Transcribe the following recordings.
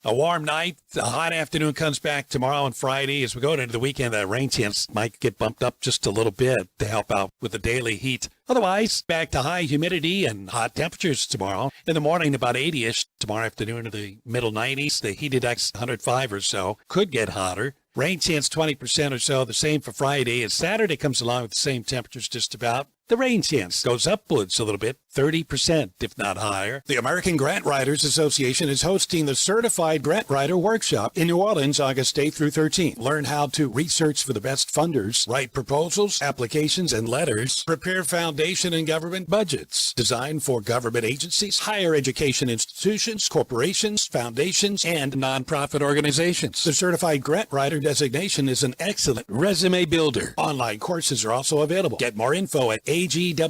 A warm night, a hot afternoon comes back tomorrow and Friday. As we go into the weekend, the rain chance might get bumped up just a little bit to help out with the daily heat. Otherwise, back to high humidity and hot temperatures tomorrow. In the morning, about 80-ish. Tomorrow afternoon to the middle 90s. The heat index 105 or so. Could get hotter. Rain chance 20% or so. The same for Friday. And Saturday comes along with the same temperatures just about. The rain chance goes upwards a little bit, 30%, if not higher. The American Grant Writers Association is hosting the Certified Grant Writer Workshop in New Orleans, August 8th through 13th. Learn how to research for the best funders, write proposals, applications, and letters, prepare foundation and government budgets, designed for government agencies, higher education institutions, corporations, foundations, and nonprofit organizations. The Certified Grant Writer designation is an excellent resume builder. Online courses are also available. Get more info at agwa.us.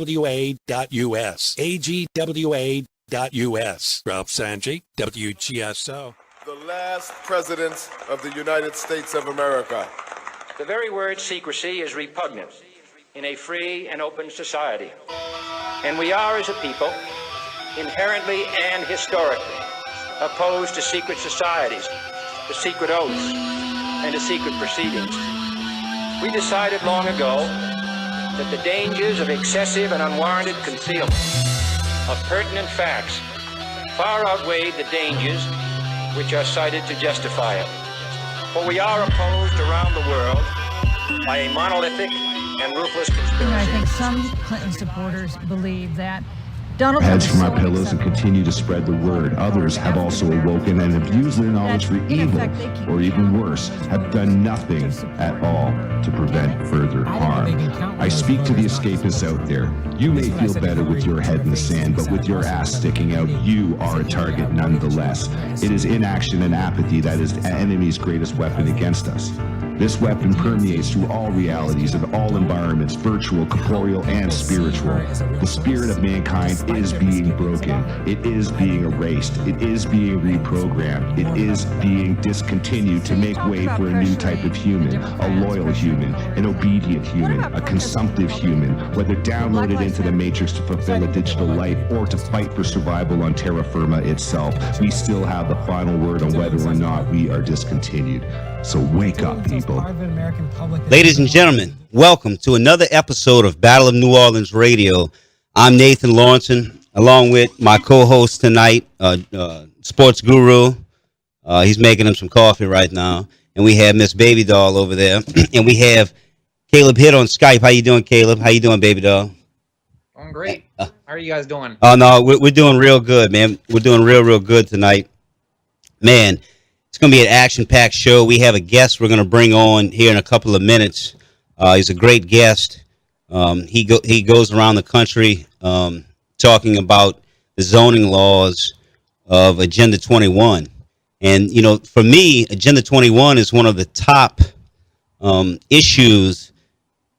agwa.us. Ralph Sanji, WGSO. The last president of the United States of America. The very word secrecy is repugnant in a free and open society. And we are, as a people, inherently and historically opposed to secret societies, to secret oaths, and to secret proceedings. We decided long ago that the dangers of excessive and unwarranted concealment of pertinent facts far outweighed the dangers which are cited to justify it. For we are opposed around the world by a monolithic and ruthless conspiracy. I think some Clinton supporters believe that Donald heads Trump from our pillows and continue to spread the word. Others have also awoken and have used their knowledge for evil, or even worse, have done nothing at all to prevent further harm. I speak to the escapists out there. You may feel better with your head in the sand, but with your ass sticking out, you are a target nonetheless. It is inaction and apathy that is the enemy's greatest weapon against us. This weapon permeates through all realities and all environments, virtual, corporeal, and spiritual. The spirit of mankind is being broken. It is being erased. It is being reprogrammed. It is being discontinued to make way for a new type of human, a loyal human, an obedient human, a consumptive human, whether downloaded into the matrix to fulfill a digital life or to fight for survival on terra firma itself. We still have the final word on whether or not we are discontinued. So wake up, people. Ladies and gentlemen, welcome to another episode of Battle of New Orleans Radio. I'm Nathan Lawrenson, along with my co-host tonight, sports guru. He's making him some coffee right now. And we have Miss Baby Doll over there. And we have Caleb Hitt on Skype. How you doing, Caleb? How you doing, Baby Doll? Doing great. How are you guys doing? Oh, no, we're doing real good, man. We're doing real good tonight. Man, it's going to be an action-packed show. We have a guest we're going to bring on here in a couple of minutes. He's a great guest. He goes around the country talking about the zoning laws of Agenda 21. And, you know, for me, Agenda 21 is one of the top issues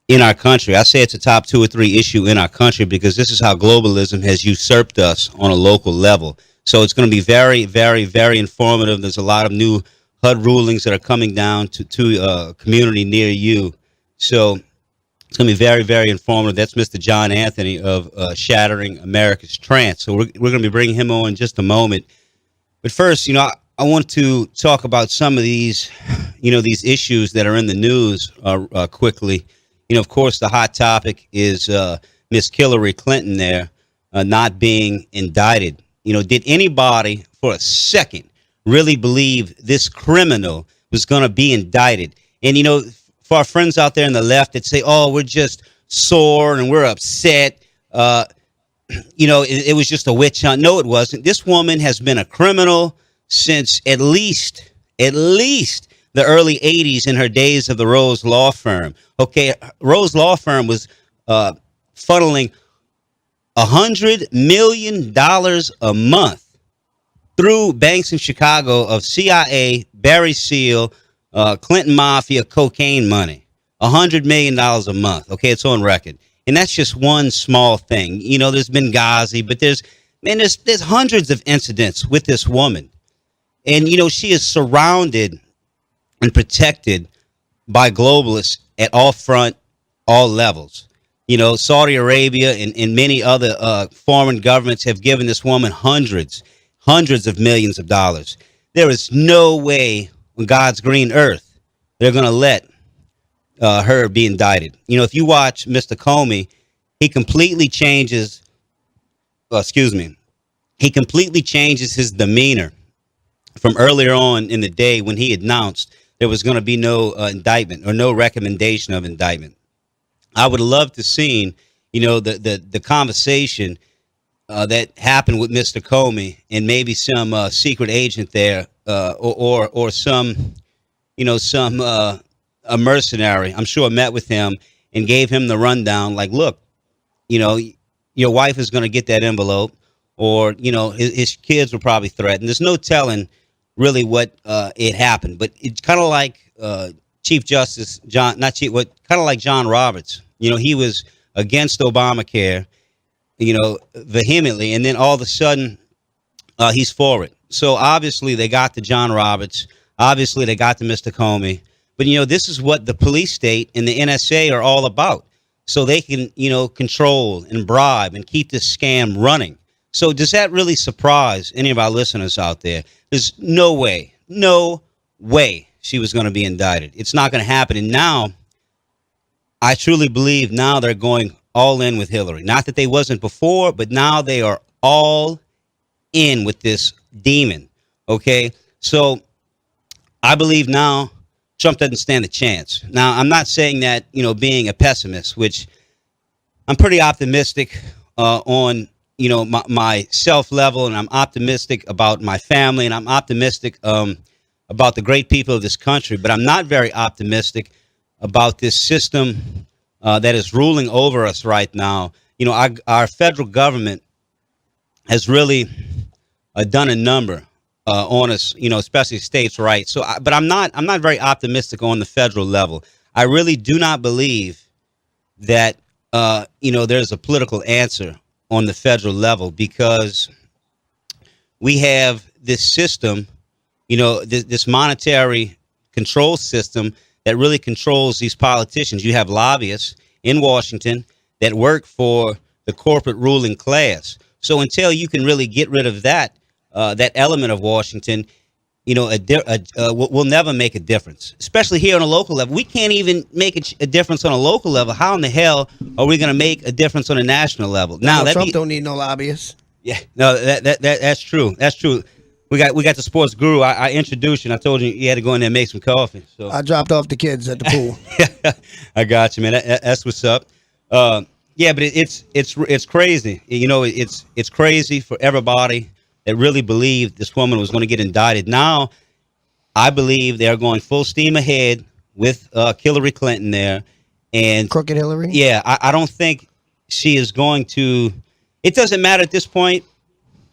in our country. I say it's a top 2 or 3 issue in our country because this is how globalism has usurped us on a local level. So it's going to be very, very, very informative. There's a lot of new HUD rulings that are coming down to a community near you. So it's going to be very, very informative. That's Mr. John Anthony of Shattering America's Trance. So we're going to be bringing him on in just a moment. But first, you know, I want to talk about some of these, you know, these issues that are in the news quickly. You know, of course, the hot topic is Miss Hillary Clinton there not being indicted. You know, did anybody for a second really believe this criminal was going to be indicted? And, you know, for our friends out there on the left that say, oh, we're just sore and we're upset, you know, it was just a witch hunt. No, it wasn't. This woman has been a criminal since at least the early 80s in her days of the Rose Law Firm. Okay, Rose Law Firm was funneling $100 million a month through banks in Chicago of CIA, Barry Seal, Clinton Mafia, cocaine money. $100 million a month. Okay, it's on record. And that's just one small thing. You know, there's Benghazi, but there's hundreds of incidents with this woman. And, you know, she is surrounded and protected by globalists at all front, all levels. You know, Saudi Arabia and many other foreign governments have given this woman hundreds of millions of dollars. there is no way on God's green earth they're going to let her be indicted. You know, if you watch Mr. Comey, he completely changes. He completely changes his demeanor from earlier on in the day when he announced there was going to be no indictment or no recommendation of indictment. I would love to see, you know, the conversation that happened with Mr. Comey and maybe some secret agent there or some, you know, a mercenary, I'm sure, met with him and gave him the rundown. Like, look, you know, your wife is going to get that envelope, or, you know, his kids were probably threatened. There's no telling really what it happened, but it's kind of like Chief Justice John Roberts. You know, he was against Obamacare, you know, vehemently, and then all of a sudden he's for it. So obviously they got to John Roberts. Obviously they got to Mr. Comey. But, you know, this is what the police state and the NSA are all about. So they can, you know, control and bribe and keep this scam running. So does that really surprise any of our listeners out there? There's no way she was going to be indicted. It's not going to happen. And now I truly believe now they're going all in with Hillary. Not that they wasn't before, but now they are all in with this demon. Okay. So I believe now Trump doesn't stand a chance. Now, I'm not saying that, you know, being a pessimist, which I'm pretty optimistic on, you know, my self level, and I'm optimistic about my family, and I'm optimistic about the great people of this country. But I'm not very optimistic about this system that is ruling over us right now. You know, our federal government has really done a number on us, you know, especially states' rights. So, but I'm not very optimistic on the federal level. I really do not believe that, you know, there's a political answer on the federal level, because we have this system, you know, this monetary control system that really controls these politicians. You have lobbyists in Washington that work for the corporate ruling class. So until you can really get rid of that element of Washington, you know, we'll never make a difference, especially here on a local level. We can't even make a difference on a local level. How in the hell are we going to make a difference on a national level? Now, Trump don't need no lobbyists. Yeah, no, that's true. That's true. We got the sports guru. I introduced you, and I told you had to go in there and make some coffee. So I dropped off the kids at the pool. I got you, man. That's what's up. Yeah, but it's crazy. You know, it's crazy for everybody that really believed this woman was going to get indicted. Now, I believe they're going full steam ahead with Hillary Clinton there. And crooked Hillary? Yeah, I don't think she is going to. It doesn't matter at this point.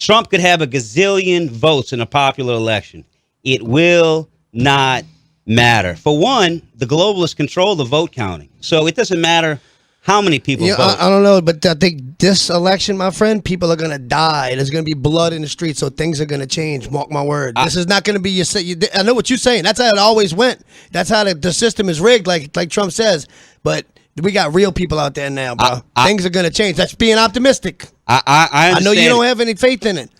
Trump could have a gazillion votes in a popular election. It will not matter. For one, the globalists control the vote counting. So it doesn't matter how many people vote. I don't know, but I think this election, my friend, people are going to die. There's going to be blood in the streets, so things are going to change. Mark my word. This is not going to be I know what you're saying. That's how it always went. That's how the system is rigged, like Trump says. But we got real people out there now, bro. Things are going to change. That's being optimistic. I know you don't have any faith in it.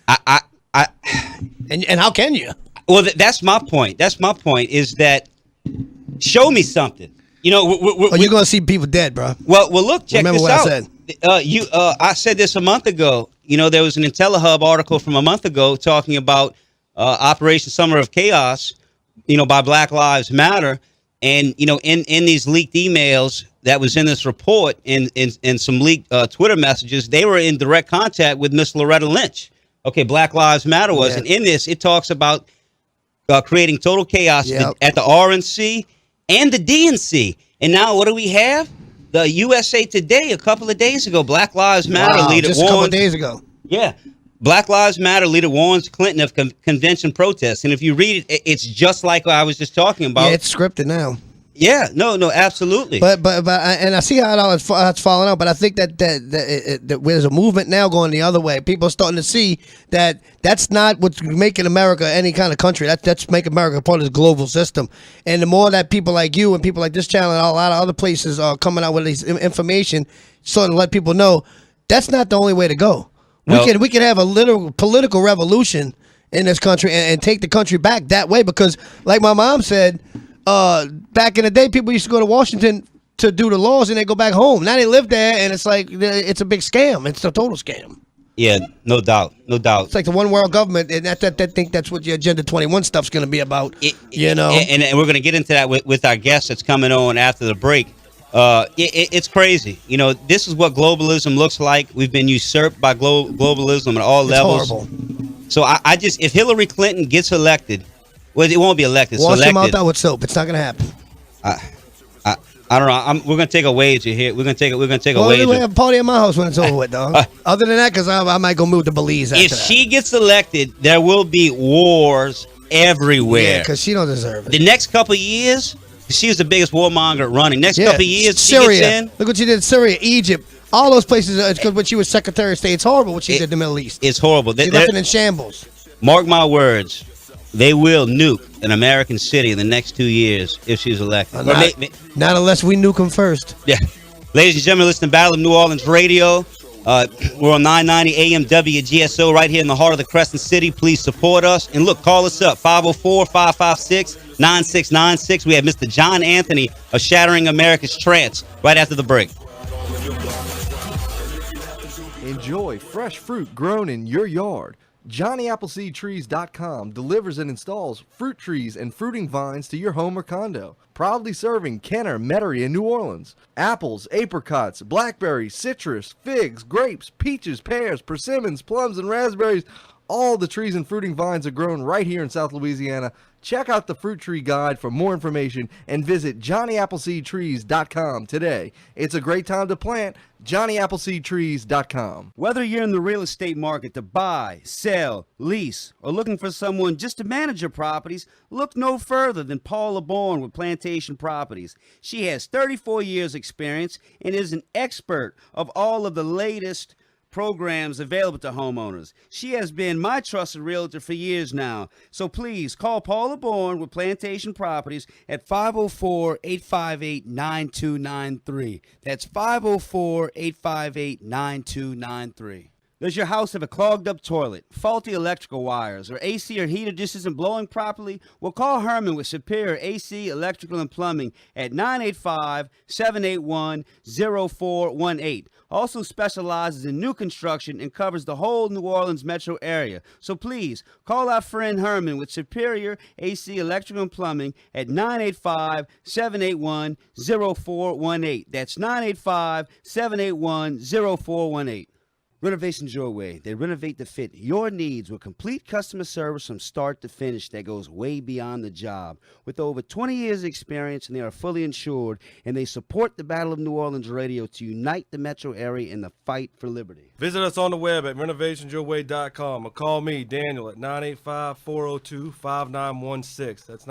And how can you? Well, that's my point. That's my point, is that show me something. You know, you're going to see people dead, bro. Well, look, check Remember this what out. I said. I said this a month ago. You know, there was an IntelliHub article from a month ago talking about Operation Summer of Chaos, you know, by Black Lives Matter. And, you know, in these leaked emails that was in this report and some leaked Twitter messages, they were in direct contact with Miss Loretta Lynch. Okay, Black Lives Matter was. Yeah. And in this, it talks about creating total chaos at the RNC and the DNC. And now what do we have? The USA Today a couple of days ago. Black Lives Matter leader just a couple of days ago. Yeah. Black Lives Matter leader warns Clinton of convention protests. And if you read it, it's just like I was just talking about. Yeah, it's scripted now. Yeah, no, absolutely. But and I see how it's falling out. But I think that there's a movement now going the other way. People are starting to see that that's not what's making America any kind of country. That's making America part of this global system. And the more that people like you and people like this channel and a lot of other places are coming out with this information, sort of let people know that's not the only way to go. We can have a literal political revolution in this country and take the country back that way. Because, like my mom said, back in the day, people used to go to Washington to do the laws and they go back home. Now they live there, and it's like it's a big scam. It's a total scam. Yeah, no doubt. It's like the one world government, and I think that's what your Agenda 21 stuff's going to be about. And we're going to get into that with our guest that's coming on after the break. It's crazy. This is what globalism looks like. We've been usurped by globalism at all levels. Horrible. So I just, if Hillary Clinton gets elected, well, it won't be elected. Wash your mouth out with soap. It's not going to happen. I don't know. We're gonna take a wager here. We're gonna take a wager. We'll have a party at my house when it's over with, dog. Other than that, because I might go move to Belize after If she gets elected, there will be wars everywhere. Yeah, because she don't deserve it. The next couple of years, she was the biggest warmonger running. Next couple of years, Syria. she gets in. Look what she did in Syria, Egypt. All those places, because when she was Secretary of State, it's horrible what she did in the Middle East. It's horrible. She left it in shambles. Mark my words. They will nuke an American city in the next 2 years if she's elected. Not unless we nuke them first. Yeah. Ladies and gentlemen, listen to Battle of New Orleans Radio. We're on 990 AM WGSO right here in the heart of the Crescent City. Please support us. And look, call us up, 504-556-9696. We have Mr. John Anthony of Shattering America's Trance right after the break. Enjoy fresh fruit grown in your yard. JohnnyAppleseedTrees.com delivers and installs fruit trees and fruiting vines to your home or condo. Proudly serving Kenner, Metairie, and New Orleans. Apples, apricots, blackberries, citrus, figs, grapes, peaches, pears, persimmons, plums, and raspberries. All the trees and fruiting vines are grown right here in South Louisiana. Check out the Fruit Tree Guide for more information and visit JohnnyAppleseedTrees.com today. It's a great time to plant. JohnnyAppleseedTrees.com. Whether you're in the real estate market to buy, sell, lease, or looking for someone just to manage your properties, look no further than Paula Bourne with Plantation Properties. She has 34 years experience and is an expert of all of the latest programs available to homeowners. She has been my trusted realtor for years now. So please call Paula Bourne with Plantation Properties at 504-858-9293. That's 504-858-9293. Does your house have a clogged up toilet, faulty electrical wires, or AC or heater just isn't blowing properly? Well, call Herman with Superior AC, Electrical, and Plumbing at 985-781-0418. Also specializes in new construction and covers the whole New Orleans metro area. So please, call our friend Herman with Superior AC, Electrical, and Plumbing at 985-781-0418. That's 985-781-0418. Renovations your way. They renovate to fit your needs with complete customer service from start to finish that goes way beyond the job. With over 20 years experience, and they are fully insured, and they support the Battle of New Orleans Radio to unite the metro area in the fight for liberty. Visit us on the web at renovationsyourway.com or call me, Daniel, at 985-402-5916. That's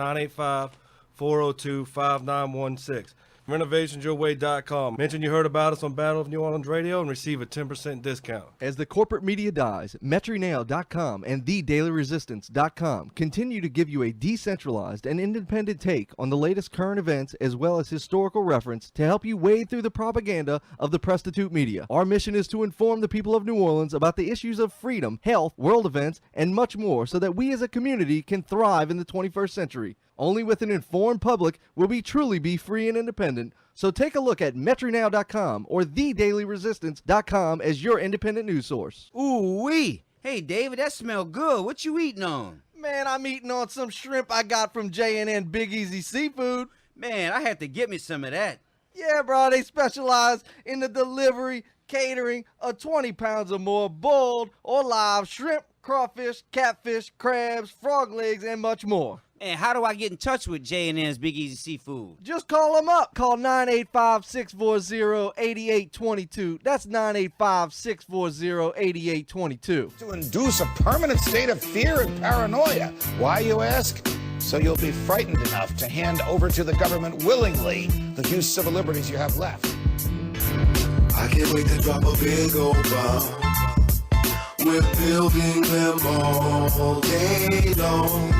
985-402-5916. renovationsyourway.com. Mention you heard about us on Battle of New Orleans Radio and receive a 10% discount. As the corporate media dies, MetroNow.com and TheDailyResistance.com continue to give you a decentralized and independent take on the latest current events as well as historical reference to help you wade through the propaganda of the prostitute media. Our mission is to inform the people of New Orleans about the issues of freedom, health, world events, and much more so that we as a community can thrive in the 21st century. Only with an informed public will we truly be free and independent. So take a look at MetroNow.com or TheDailyResistance.com as your independent news source. Ooh-wee. Hey, David, that smell good. What you eating on? Man, I'm eating on some shrimp I got from J&N Big Easy Seafood. Man, I had to get me some of that. Yeah, bro, they specialize in the delivery, catering of 20 pounds or more boiled or live shrimp, crawfish, catfish, crabs, frog legs, and much more. And how do I get in touch with J&N's Big Easy Seafood? Just call them up. Call 985-640-8822. That's 985-640-8822. To induce a permanent state of fear and paranoia. Why, you ask? So you'll be frightened enough to hand over to the government willingly the few civil liberties you have left. I can't wait to drop a big old bomb. We're building them all day long.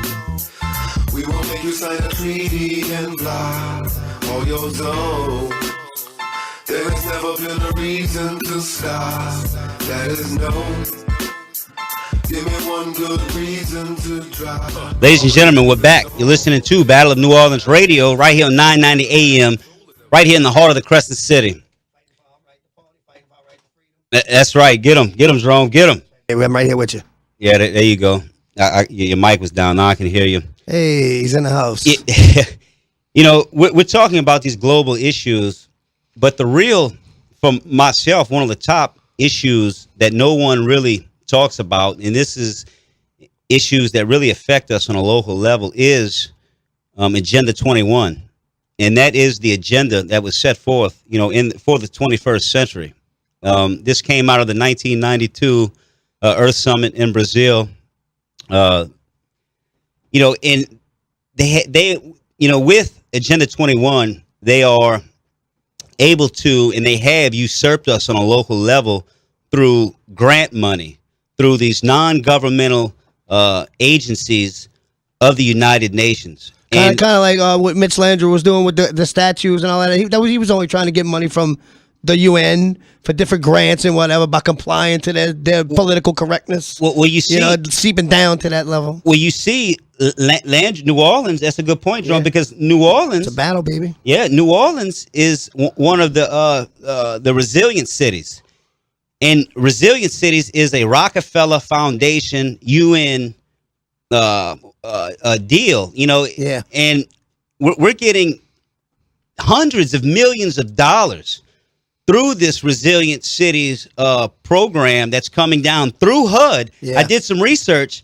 We will make you sign a treaty and block all your zone. There has never been a reason to stop. That is known. Give me one good reason to drive. Ladies and gentlemen, we're back. You're listening to Battle of New Orleans Radio right here on 990 AM, right here in the heart of the Crescent City. That's right. Get him, Jerome. Get him. Hey, I'm right here with you. Yeah, there you go. Your mic was down. Now I can hear you. Hey, he's in the house. You know, we're talking about these global issues, but the real, for myself, one of the top issues that no one really talks about, and this is issues that really affect us on a local level, is Agenda 21. And that is the agenda that was set forth, you know, for the 21st century. This came out of the 1992 Earth Summit in Brazil. You know, and they, you know, with Agenda 21, they are able to, and they have usurped us on a local level through grant money, through these non-governmental agencies of the United Nations. Kind of like what Mitch Landrieu was doing with the statues and all that. He was only trying to get money from the UN for different grants and whatever by complying to their political correctness. Well, you see, seeping down to that level. Well, you see, New Orleans. That's a good point, John, because New Orleans, it's a battle, baby. Yeah, New Orleans is one of the resilient cities, and resilient cities is a Rockefeller Foundation UN deal. You know, yeah, and we're getting hundreds of millions of dollars through this Resilient Cities program that's coming down through HUD. Yeah. I did some research.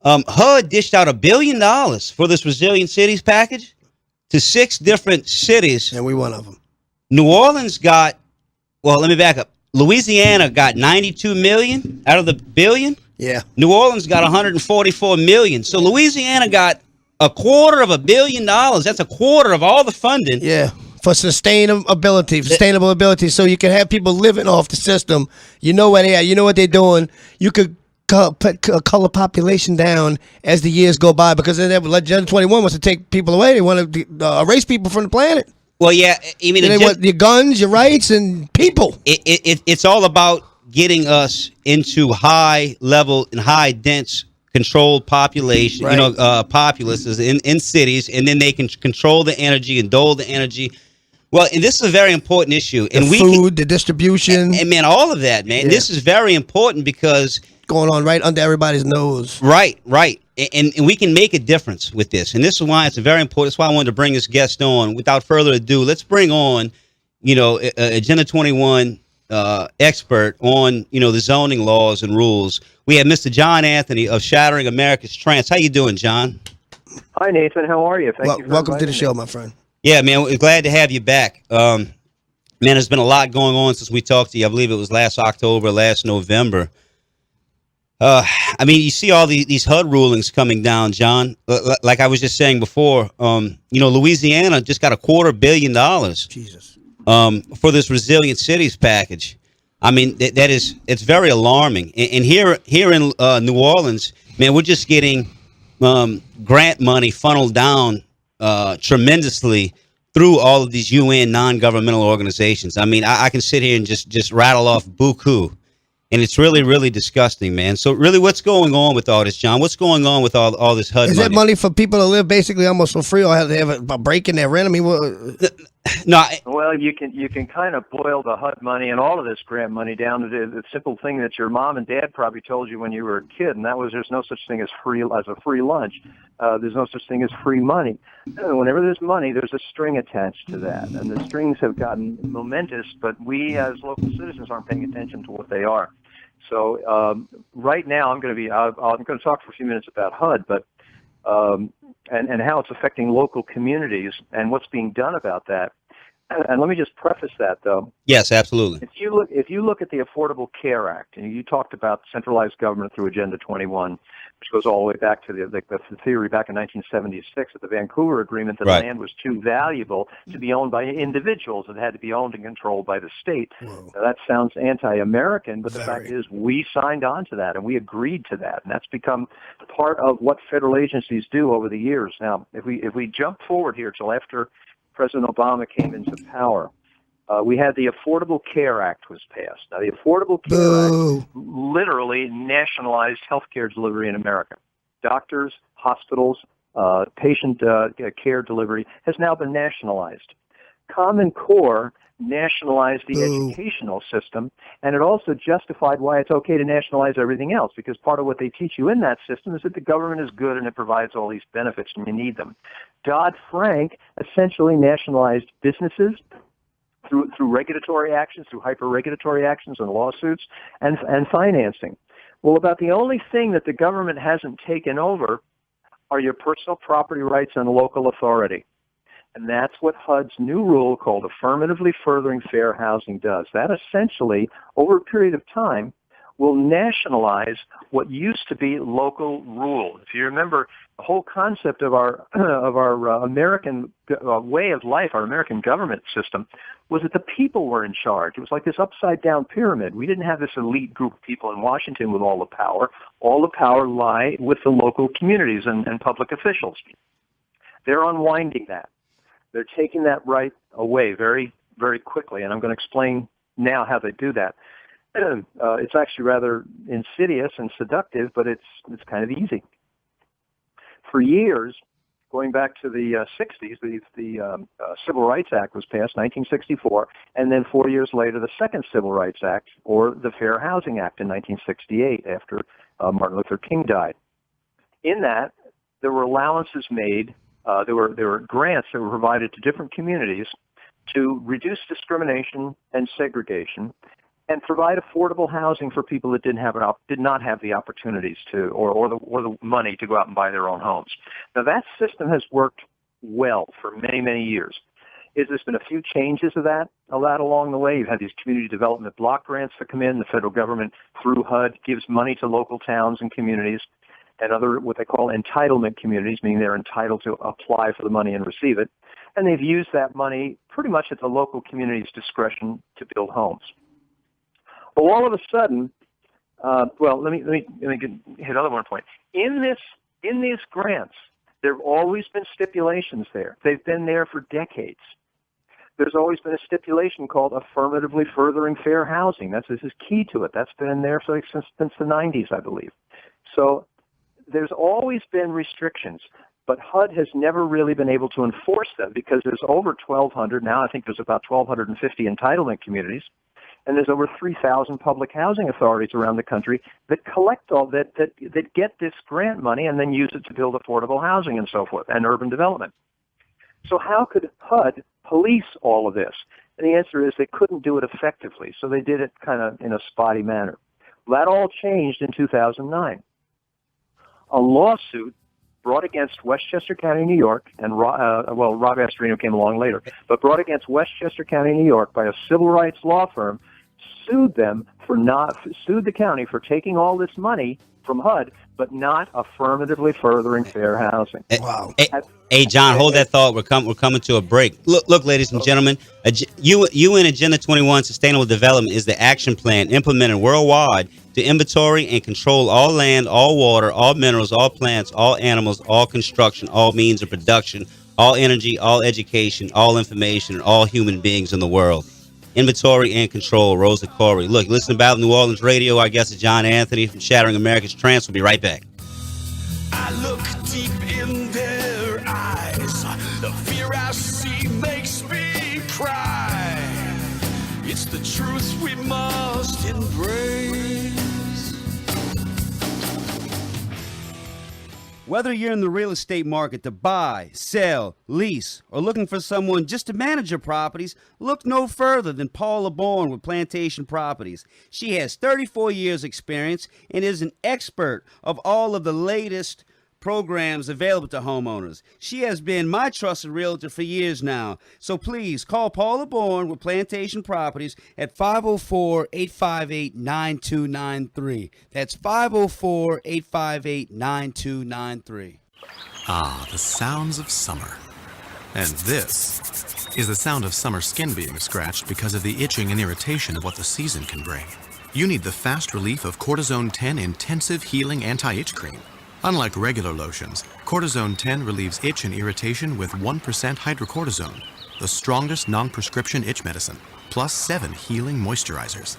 HUD dished out $1 billion for this Resilient Cities package to 6 different cities. And we one of them. New Orleans got, well, let me back up. Louisiana got 92 million out of the billion. Yeah. New Orleans got 144 million. So Louisiana got $250 million. That's a quarter of all the funding. Yeah. For sustainable ability, so you can have people living off the system. You know where they are. You know what they're doing. You could cull population down as the years go by, because Agenda 21 wants to take people away. They want to erase people from the planet. Well, yeah, I mean, they want your guns, your rights, and people. It's all about getting us into high level and high dense controlled population, right. You know, populaces in cities, and then they can control the energy and dole the energy. Well, and this is a very important issue. And the distribution. And man, all of that, man. Yeah. This is very important because going on right under everybody's nose. Right. And we can make a difference with this. And this is why it's very important. That's why I wanted to bring this guest on. Without further ado, let's bring on, you know, Agenda 21 expert on, you know, the zoning laws and rules. We have Mr. John Anthony of Shattering America's Trance. How you doing, John? Hi, Nathan. How are you? Thank you for welcome to the inviting show, me. my friend. Yeah, man, we're glad to have you back. Man, there's been a lot going on since we talked to you. I believe it was last October, last November. I mean, you see all these HUD rulings coming down, John. Like I was just saying before, you know, Louisiana just got $250 million. Jesus. For this Resilient Cities package. I mean, it's very alarming. And here in New Orleans, man, we're just getting grant money funneled down tremendously through all of these UN non-governmental organizations. I mean, I can sit here and just rattle off buku, and it's really, really disgusting, man. So really, what's going on with all this, John? What's going on with all this HUD money? Is that money for people to live basically almost for free, or have they have a break in their rent? I mean, no. Well, you can kind of boil the HUD money and all of this grant money down to the simple thing that your mom and dad probably told you when you were a kid, and that was there's no such thing as a free lunch. There's no such thing as free money. Whenever there's money, there's a string attached to that, and the strings have gotten momentous, but we as local citizens aren't paying attention to what they are. So right now, I'm going to talk for a few minutes about HUD, but and how it's affecting local communities and what's being done about that. And let me just preface that, though. Yes, absolutely. If you look at the Affordable Care Act, and you talked about centralized government through Agenda 21, which goes all the way back to the theory back in 1976 at the Vancouver Agreement that right. land was too valuable to be owned by individuals. It had to be owned and controlled by the state. Now, that sounds anti-American, but the fact is we signed on to that and we agreed to that, and that's become part of what federal agencies do over the years. Now, if we jump forward here till after President Obama came into power, We had the Affordable Care Act was passed. Now, the Affordable Care Act literally nationalized healthcare delivery in America. Doctors, hospitals, patient care delivery has now been nationalized. Common Core nationalized the educational system, and it also justified why it's okay to nationalize everything else, because part of what they teach you in that system is that the government is good and it provides all these benefits and you need them. Dodd-Frank essentially nationalized businesses through regulatory actions, through hyper-regulatory actions and lawsuits, and financing. Well, about the only thing that the government hasn't taken over are your personal property rights and local authority. And that's what HUD's new rule called Affirmatively Furthering Fair Housing does. That essentially, over a period of time, will nationalize what used to be local rule. If you remember, the whole concept of our American way of life, our American government system, was that the people were in charge. It was like this upside-down pyramid. We didn't have this elite group of people in Washington with all the power. All the power lie with the local communities and public officials. They're unwinding that. They're taking that right away very, very quickly, and I'm going to explain now how they do that. It's actually rather insidious and seductive, but it's kind of easy. For years, going back to the 60s, the Civil Rights Act was passed, 1964, and then 4 years later, the Second Civil Rights Act, or the Fair Housing Act in 1968, after Martin Luther King died. In that, there were allowances made. There were grants that were provided to different communities to reduce discrimination and segregation, and provide affordable housing for people that did not have the opportunities to, or the money to go out and buy their own homes. Now that system has worked well for many, many years. There's been a few changes of that along the way. You've had these community development block grants that come in. The federal government, through HUD, gives money to local towns and communities, and other what they call entitlement communities, meaning they're entitled to apply for the money and receive it. And they've used that money pretty much at the local community's discretion to build homes. Well, all of a sudden, let me hit another one point. In these grants, there have always been stipulations there. They've been there for decades. There's always been a stipulation called Affirmatively Furthering Fair Housing. This is key to it. That's been there since the 90s, I believe. So there's always been restrictions, but HUD has never really been able to enforce them because there's over 1,200 now. I think there's about 1,250 entitlement communities. And there's over 3,000 public housing authorities around the country that collect all that get this grant money and then use it to build affordable housing and so forth, and urban development. So how could HUD police all of this? And the answer is they couldn't do it effectively, so they did it kind of in a spotty manner. That all changed in 2009. A lawsuit brought against Westchester County, New York, and Rob Astorino came along later, but brought against Westchester County, New York by a civil rights law firm, sued the county for taking all this money from HUD, but not affirmatively furthering fair housing. Wow. Hey, John, hold that thought. We're coming to a break. Look, ladies and gentlemen, UN Agenda 21 Sustainable Development is the action plan implemented worldwide to inventory and control all land, all water, all minerals, all plants, all animals, all construction, all means of production, all energy, all education, all information, and all human beings in the world. Inventory and control, Rosa Corey. Look, listen about New Orleans radio. Our guest is John Anthony from Shattering America's Trance. We'll be right back. I look deep in their eyes. The fear I see makes me cry. It's the truth we must embrace. Whether you're in the real estate market to buy, sell, lease, or looking for someone just to manage your properties, look no further than Paula Bourne with Plantation Properties. She has 34 years experience and is an expert of all of the latest programs available to homeowners. She has been my trusted realtor for years now. So please call Paula Bourne with Plantation Properties at 504-858-9293. That's 504-858-9293. Ah, the sounds of summer. And this is the sound of summer skin being scratched because of the itching and irritation of what the season can bring. You need the fast relief of Cortisone 10 Intensive Healing Anti-Itch Cream. Unlike regular lotions, Cortisone 10 relieves itch and irritation with 1% hydrocortisone, the strongest non-prescription itch medicine, plus 7 healing moisturizers.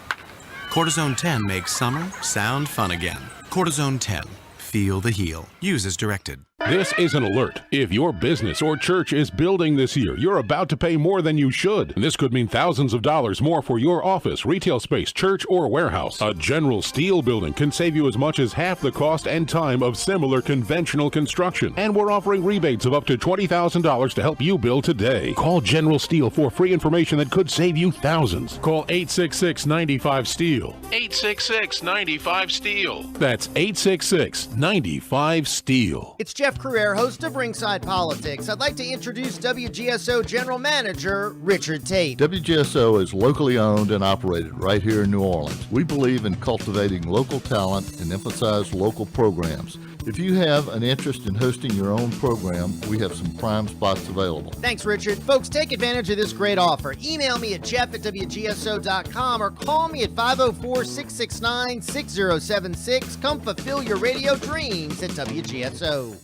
Cortisone 10 makes summer sound fun again. Cortisone 10. Feel the heal. Use as directed. This is an alert. If your business or church is building this year, you're about to pay more than you should. This could mean thousands of dollars more for your office, retail space, church, or warehouse. A General Steel building can save you as much as half the cost and time of similar conventional construction. And we're offering rebates of up to $20,000 to help you build today. Call General Steel for free information that could save you thousands. Call 866-95-STEEL. 866-95-STEEL. That's 866-95-STEEL. It's Jeff Crouere, host of Ringside Politics. I'd like to introduce WGSO General Manager Richard Tate. WGSO is locally owned and operated right here in New Orleans. We believe in cultivating local talent and emphasize local programs. If you have an interest in hosting your own program, we have some prime spots available. Thanks, Richard. Folks, take advantage of this great offer. Email me at jeff@wgso.com or call me at 504-669-6076. Come fulfill your radio dreams at WGSO.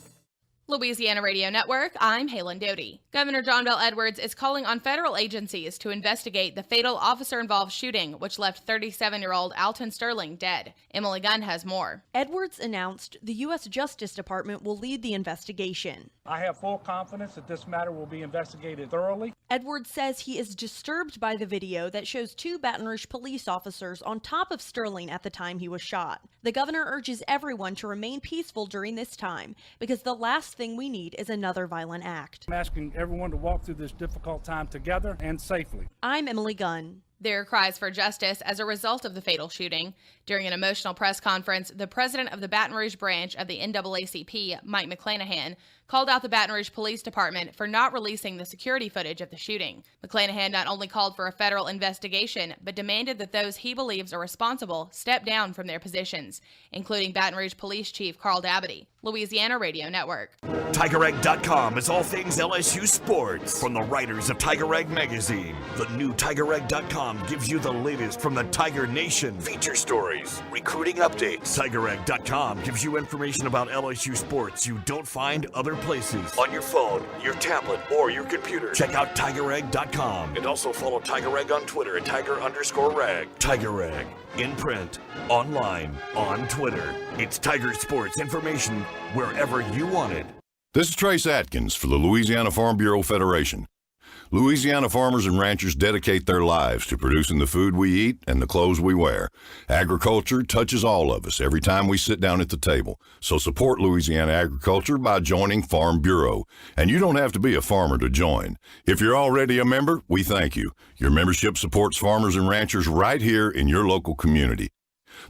Louisiana Radio Network, I'm Halen Doty. Governor John Bel Edwards is calling on federal agencies to investigate the fatal officer-involved shooting which left 37-year-old Alton Sterling dead. Emily Gunn has more. Edwards announced the U.S. Justice Department will lead the investigation. I have full confidence that this matter will be investigated thoroughly. Edwards says he is disturbed by the video that shows 2 Baton Rouge police officers on top of Sterling at the time he was shot. The governor urges everyone to remain peaceful during this time because the last thing we need is another violent act. I'm asking everyone to walk through this difficult time together and safely. I'm Emily Gunn. There are cries for justice as a result of the fatal shooting. During an emotional press conference, the president of the Baton Rouge branch of the NAACP, Mike McClanahan, called out the Baton Rouge Police Department for not releasing the security footage of the shooting. McClanahan not only called for a federal investigation, but demanded that those he believes are responsible step down from their positions, including Baton Rouge Police Chief Carl Dabadie. Louisiana Radio Network. TigerEgg.com is all things LSU sports. From the writers of Tiger Egg magazine, the new TigerEgg.com gives you the latest from the Tiger Nation. Feature stories, recruiting updates. TigerEgg.com gives you information about LSU sports you don't find other places. On your phone, your tablet, or your computer. Check out TigerEgg.com. And also follow Tiger Egg on Twitter at Tiger_Rag. Tiger Egg. In print, online, on Twitter. It's Tiger Sports information wherever you want it. This is Trace Atkins for the Louisiana Farm Bureau Federation. Louisiana farmers and ranchers dedicate their lives to producing the food we eat and the clothes we wear. Agriculture touches all of us every time we sit down at the table. So support Louisiana agriculture by joining Farm Bureau. And you don't have to be a farmer to join. If you're already a member, we thank you. Your membership supports farmers and ranchers right here in your local community.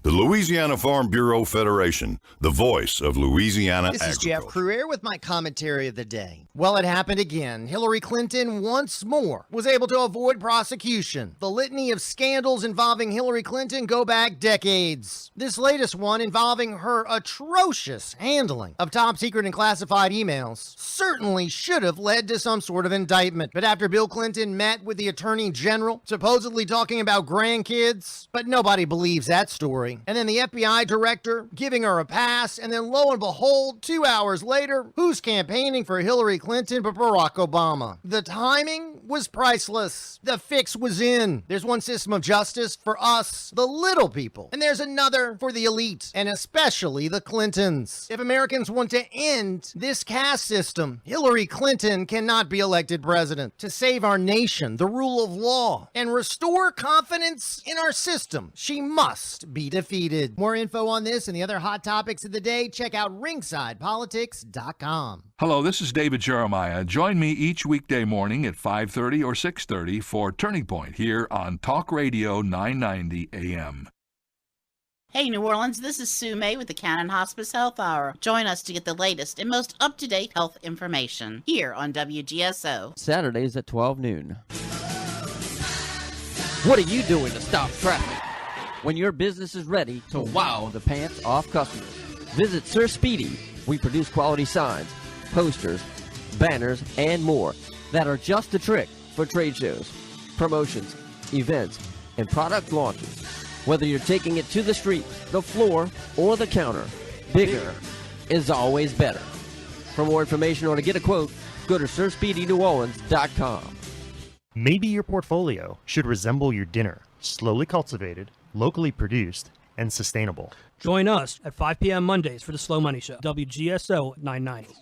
The Louisiana Farm Bureau Federation, the voice of Louisiana agriculture. This is Jeff Crouere with my commentary of the day. Well, it happened again. Hillary Clinton once more was able to avoid prosecution. The litany of scandals involving Hillary Clinton go back decades. This latest one involving her atrocious handling of top secret and classified emails certainly should have led to some sort of indictment. But after Bill Clinton met with the Attorney General, supposedly talking about grandkids, but nobody believes that story. And then the FBI director giving her a pass, and then lo and behold, 2 hours later, who's campaigning for Hillary Clinton but Barack Obama? The timing was priceless. The fix was in. There's one system of justice for us, the little people, and there's another for the elite, and especially the Clintons. If Americans want to end this caste system, Hillary Clinton cannot be elected president. To save our nation, the rule of law, and restore confidence in our system, she must be defeated. More info on this and the other hot topics of the day, check out ringsidepolitics.com. Hello, this is David Jeremiah. Join me each weekday morning at 5:30 or 6:30 for Turning Point here on Talk Radio 990 AM. Hey New Orleans, this is Sue May with the Cannon Hospice Health Hour. Join us to get the latest and most up-to-date health information here on WGSO. Saturdays at 12 noon. What are you doing to stop traffic when your business is ready to wow the pants off customers? Visit Sir Speedy. We produce quality signs, posters, banners, and more that are just a trick for trade shows, promotions, events, and product launches. Whether you're taking it to the street, the floor, or the counter, bigger, is always better. For more information or to get a quote, go to SirSpeedyNewOrleans.com. Maybe your portfolio should resemble your dinner, slowly cultivated, locally produced, and sustainable. Join us at 5 p.m. Mondays for the Slow Money Show, WGSO 990.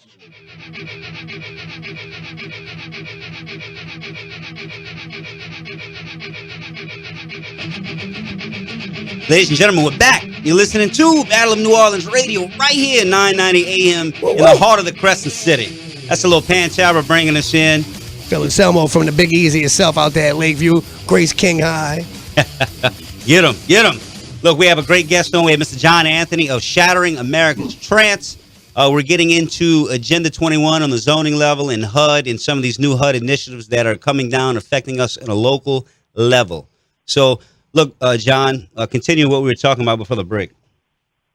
Ladies and gentlemen, we're back. You're listening to Battle of New Orleans Radio right here at 990 AM in the heart of the Crescent City. That's a little Panchara bringing us in. Phil Anselmo from the Big Easy itself out there at Lakeview, Grace King High. Get him, get him. Look, we have a great guest on. We have Mr. John Anthony of Shattering America's Trance. We're getting into Agenda 21 on the zoning level and HUD and some of these new HUD initiatives that are coming down, affecting us at a local level. So, look, John, continue what we were talking about before the break.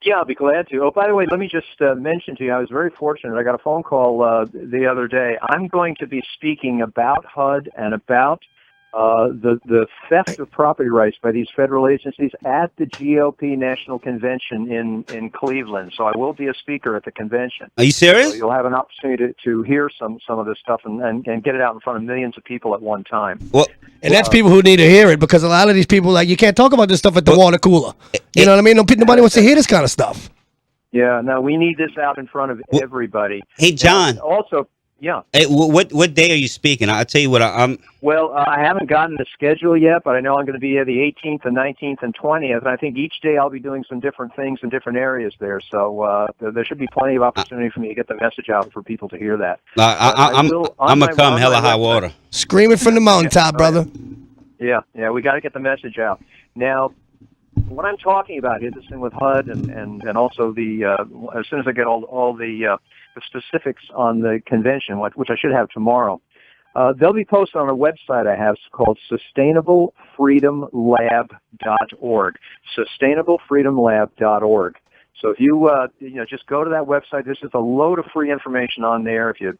Yeah, I'll be glad to. Oh, by the way, let me just mention to you, I was very fortunate. I got a phone call the other day. I'm going to be speaking about HUD and about the theft of property rights by these federal agencies at the GOP National Convention in Cleveland. So I will be a speaker at the convention. Are you serious? So you'll have an opportunity to hear some of this stuff and get it out in front of millions of people at one time. Well, and that's people who need to hear it, because a lot of these people, like, you can't talk about this stuff at the water cooler. You know what I mean? Nobody wants to hear this kind of stuff. Yeah, no, we need this out in front of everybody. Hey, John. And also, yeah. Hey, what day are you speaking? I'll tell you what, I'm... Well, I haven't gotten the schedule yet, but I know I'm going to be here the 18th and 19th and 20th, and I think each day I'll be doing some different things in different areas there, so there should be plenty of opportunity for me to get the message out for people to hear that. I'm going to come hella high water. Screaming from the mountaintop, brother. Yeah, we got to get the message out. Now, what I'm talking about here, this thing with HUD and also the as soon as I get all the specifics on the convention, which I should have tomorrow, they'll be posted on a website I have called sustainablefreedomlab.org. Sustainablefreedomlab.org. So if you just go to that website, there's just a load of free information on there. If you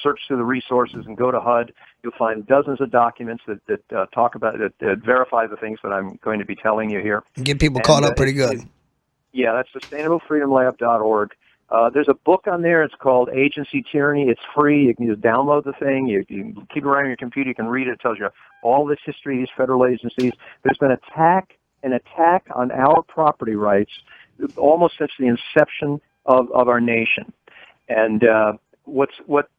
search through the resources and go to HUD, you'll find dozens of documents that talk about that verify the things that I'm going to be telling you here. Get people caught up pretty good. Yeah, that's sustainablefreedomlab.org. There's a book on there. It's called Agency Tyranny. It's free. You can just download the thing. You can keep it around on your computer. You can read it. It tells you all this history of these federal agencies. There's been an attack on our property rights almost since the inception of our nation. And what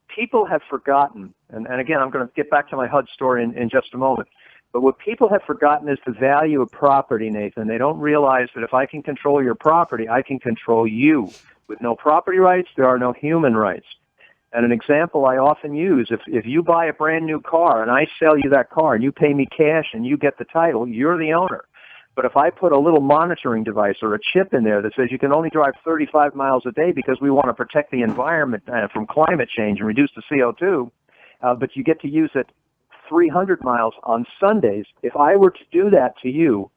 people have forgotten, and again, I'm going to get back to my HUD story in just a moment, but what people have forgotten is the value of property, Nathan. They don't realize that if I can control your property, I can control you. With no property rights, there are no human rights. And an example I often use, if you buy a brand new car and I sell you that car and you pay me cash and you get the title, you're the owner. But if I put a little monitoring device or a chip in there that says you can only drive 35 miles a day because we want to protect the environment from climate change and reduce the CO2, but you get to use it 300 miles on Sundays, if I were to do that to you,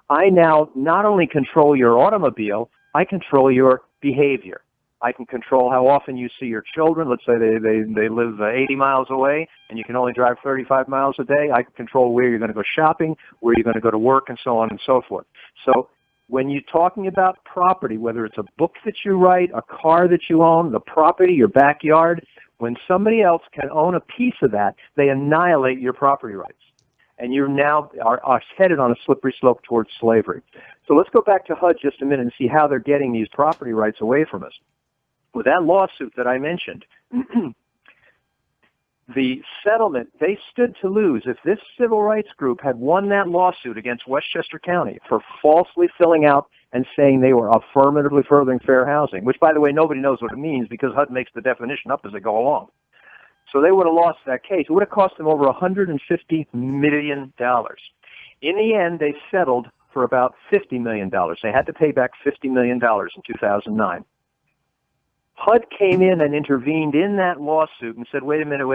I now not only control your automobile, I control your behavior. I can control how often you see your children. Let's say they live 80 miles away and you can only drive 35 miles a day. I can control where you're going to go shopping, where you're going to go to work, and so on and so forth. So when you're talking about property, whether it's a book that you write, a car that you own, the property, your backyard, when somebody else can own a piece of that, they annihilate your property rights. And you now are headed on a slippery slope towards slavery. So let's go back to HUD just a minute and see how they're getting these property rights away from us. With that lawsuit that I mentioned, the settlement, they stood to lose. If this civil rights group had won that lawsuit against Westchester County for falsely filling out and saying they were affirmatively furthering fair housing, which, by the way, nobody knows what it means because HUD makes the definition up as they go along. So they would have lost that case. It would have cost them over $150 million. In the end, they settled for about $50 million. They had to pay back $50 million in 2009. HUD came in and intervened in that lawsuit and said, wait a minute.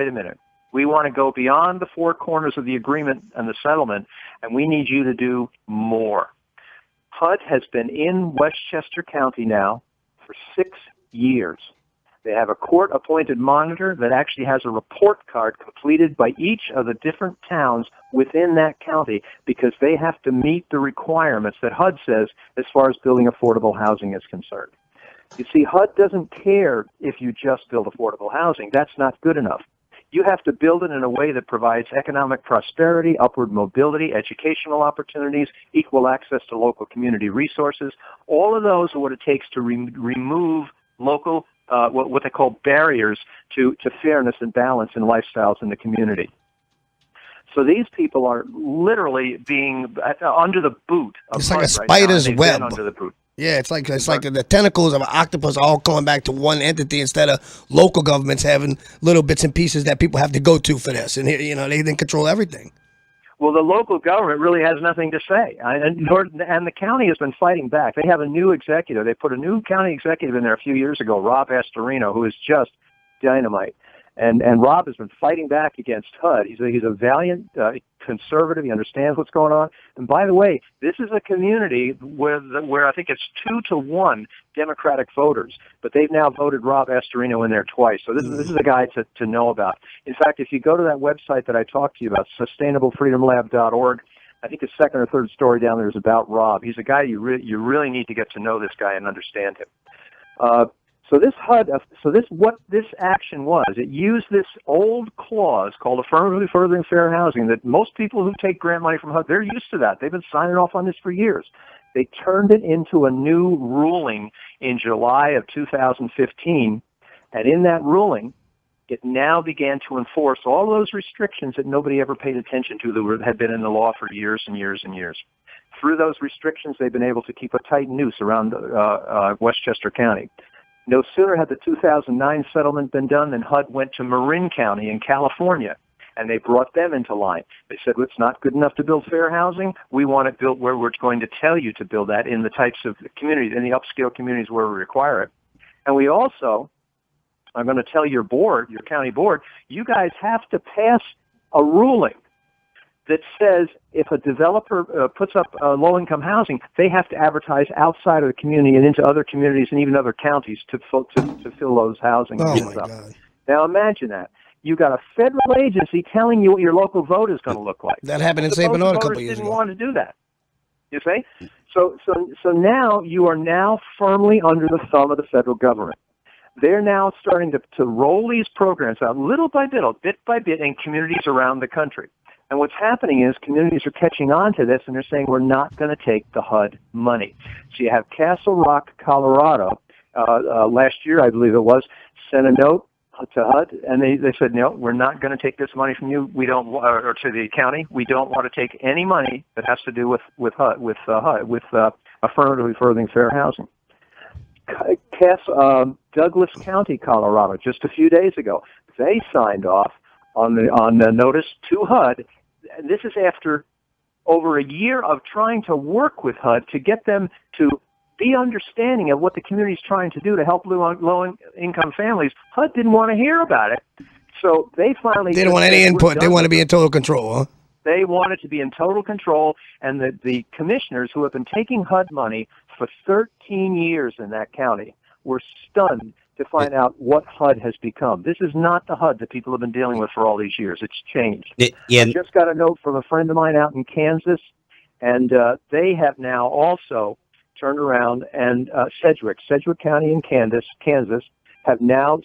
We want to go beyond the four corners of the agreement and the settlement, and we need you to do more. HUD has been in Westchester County now for 6 years. They have a court-appointed monitor that actually has a report card completed by each of the different towns within that county because they have to meet the requirements that HUD says as far as building affordable housing is concerned. You see, HUD doesn't care if you just build affordable housing. That's not good enough. You have to build it in a way that provides economic prosperity, upward mobility, educational opportunities, equal access to local community resources. All of those are what it takes to remove local, what they call barriers to fairness and balance in lifestyles in the community. So these people are literally being under the boot of It's like HUD a right now, spider's and they've been web. under the boot. Yeah, it's like the tentacles of an octopus all coming back to one entity instead of local governments having little bits and pieces that people have to go to for this. And you know, they then control everything. Well, the local government really has nothing to say, and the county has been fighting back. They have a new executive. They put a new county executive in there a few years ago, Rob Astorino, who is just dynamite. And Rob has been fighting back against HUD. He's a valiant conservative. He understands what's going on. And by the way, this is a community where I think it's 2-1 Democratic voters, but they've now voted Rob Astorino in there twice. So this is a guy to know about. In fact, if you go to that website that I talked to you about, sustainablefreedomlab.org, I think the second or third story down there is about Rob. He's a guy you really need to get to know this guy and understand him. So this HUD, what this action was, it used this old clause called affirmatively furthering fair housing that most people who take grant money from HUD, they're used to that. They've been signing off on this for years. They turned it into a new ruling in July of 2015, and in that ruling, it now began to enforce all those restrictions that nobody ever paid attention to that had been in the law for years and years and years. Through those restrictions, they've been able to keep a tight noose around Westchester County. No sooner had the 2009 settlement been done than HUD went to Marin County in California, and they brought them into line. They said, well, it's not good enough to build fair housing. We want it built where we're going to tell you to build that in the types of communities, in the upscale communities where we require it. And we also are going to tell your board, your county board, you guys have to pass a ruling that says if a developer puts up low-income housing, they have to advertise outside of the community and into other communities and even other counties to fill those housing units up. God. Now imagine that. You got a federal agency telling you what your local vote is going to look like. That happened in St. Bernard a couple years ago. Didn't ago. want to do that. You see? So now you are now firmly under the thumb of the federal government. They're now starting to roll these programs out little by little, bit by bit, in communities around the country. And what's happening is communities are catching on to this, and they're saying, we're not going to take the HUD money. So you have Castle Rock, Colorado, last year, I believe it was, sent a note to HUD, and they said, no, we're not going to take this money from you. We don't, or to the county. We don't want to take any money that has to do with HUD, with affirmatively furthering fair housing. Douglas County, Colorado, just a few days ago, they signed off on the notice to HUD. This is after over a year of trying to work with HUD to get them to be understanding of what the community is trying to do to help low-income families. HUD didn't want to hear about it, so they finally... They don't want any input. They want to be in total control, huh? They wanted to be in total control, and the commissioners who have been taking HUD money for 13 years in that county were stunned to find out what HUD has become. This is not the HUD that people have been dealing with for all these years. It's changed. I just got a note from a friend of mine out in Kansas, and they have now also turned around, and Sedgwick County in Kansas, have now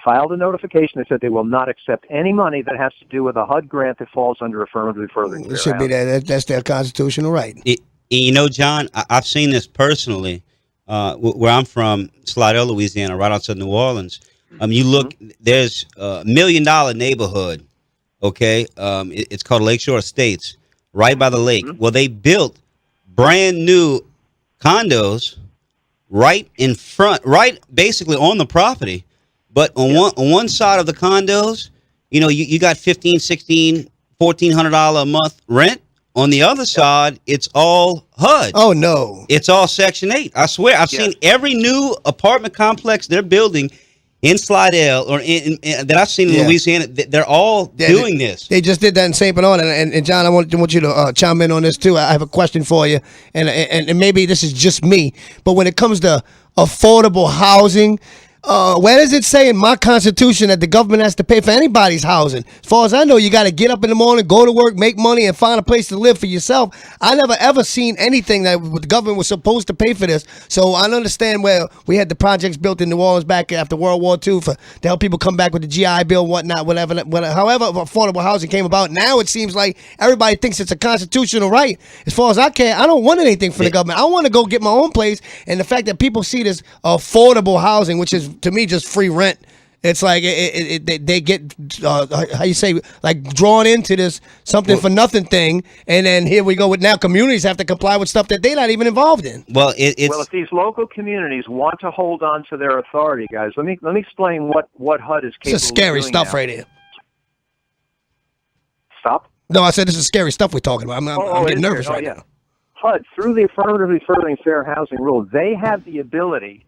filed a notification that said they will not accept any money that has to do with a HUD grant that falls under affirmatively furthering fair It should be that. That's their constitutional right. You know, John, I've seen this personally. Where I'm from, Slidell, Louisiana, right outside New Orleans. You look, there's a $1 million neighborhood, okay? It's called Lakeshore Estates, right by the lake. Well, they built brand new condos right in front, right basically on the property. But on one side of the condos, you know, you got $1,500, $1,600, $1,400 a month rent. On the other side, it's all HUD. Oh, no. It's all Section 8. I swear, I've seen every new apartment complex they're building in Slidell or that I've seen in Louisiana. They're all doing this. They just did that in St. Bernard. And John, I want you to chime in on this, too. I have a question for you. And maybe this is just me. But when it comes to affordable housing, Where does it say in my constitution that the government has to pay for anybody's housing? As far as I know, you got to get up in the morning, go to work, make money, and find a place to live for yourself. I never ever seen anything that the government was supposed to pay for this. So I understand where we had the projects built in New Orleans back after World War II to help people come back with the GI Bill, whatnot, whatever. However, affordable housing came about. Now it seems like everybody thinks it's a constitutional right. As far as I care, I don't want anything from the government. I want to go get my own place. And the fact that people see this affordable housing, which is to me just free rent. It's like they get how you say, like, drawn into this something for nothing thing, and then here we go with now communities have to comply with stuff that they're not even involved in. Well, if these local communities want to hold on to their authority, guys, let me explain what HUD is capable. This is scary of doing stuff now. right here. Stop. No, I said this is scary stuff we're talking about. I'm getting nervous right now. HUD, through the affirmatively furthering fair housing rule, they have the ability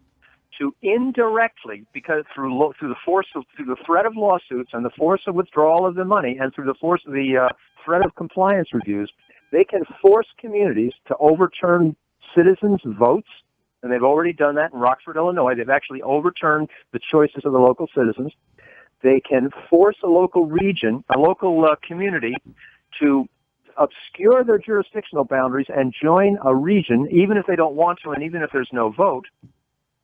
to indirectly, because through the threat of lawsuits and the force of withdrawal of the money, and through the force of the threat of compliance reviews, they can force communities to overturn citizens' votes, and they've already done that in Rockford, Illinois. They've actually overturned the choices of the local citizens. They can force a local region, a local community, to obscure their jurisdictional boundaries and join a region, even if they don't want to, and even if there's no vote.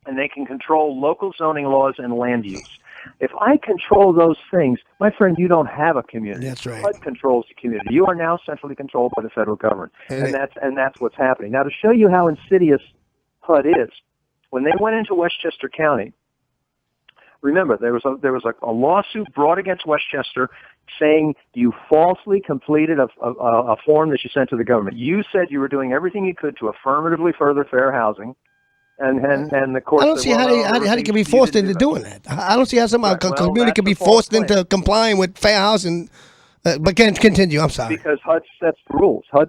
And they can control local zoning laws and land use. If I control those things, my friend, you don't have a community. That's right. HUD controls the community. You are now centrally controlled by the federal government, and that's what's happening. Now, to show you how insidious HUD is, when they went into Westchester County, remember there was a lawsuit brought against Westchester saying you falsely completed a form that you sent to the government. You said you were doing everything you could to affirmatively further fair housing. And the court. I don't see how they can be forced into doing that. I don't see how some community can be forced into complying with fair housing. But continue. I'm sorry. Because HUD sets the rules. So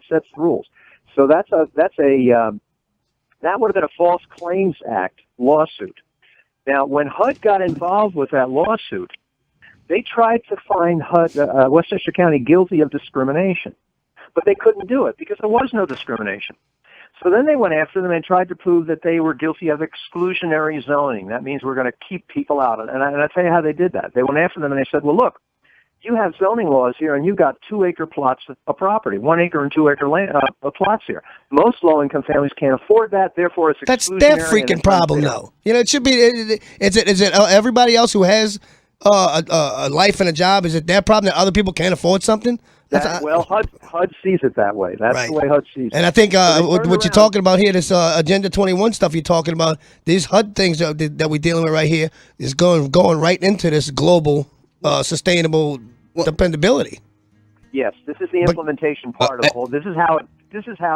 that would have been a False Claims Act lawsuit. Now, when HUD got involved with that lawsuit, they tried to find Westchester County guilty of discrimination, but they couldn't do it because there was no discrimination. So then they went after them and tried to prove that they were guilty of exclusionary zoning. That means we're going to keep people out. And I'll tell you how they did that. They went after them and they said, well, look, you have zoning laws here and you got 2-acre plots of property, 1 acre and 2 acre plots here. Most low-income families can't afford that. Therefore, it's exclusionary. That's their freaking problem, though. You know, it should be, is it everybody else who has a life and a job, is it their problem that other people can't afford something? HUD sees it that way. That's the way HUD sees it. And I think what you're talking about here, this Agenda 21 stuff you're talking about, these HUD things that we're dealing with right here is going right into this global sustainable dependability. Yes, this is the implementation part of the whole. This is how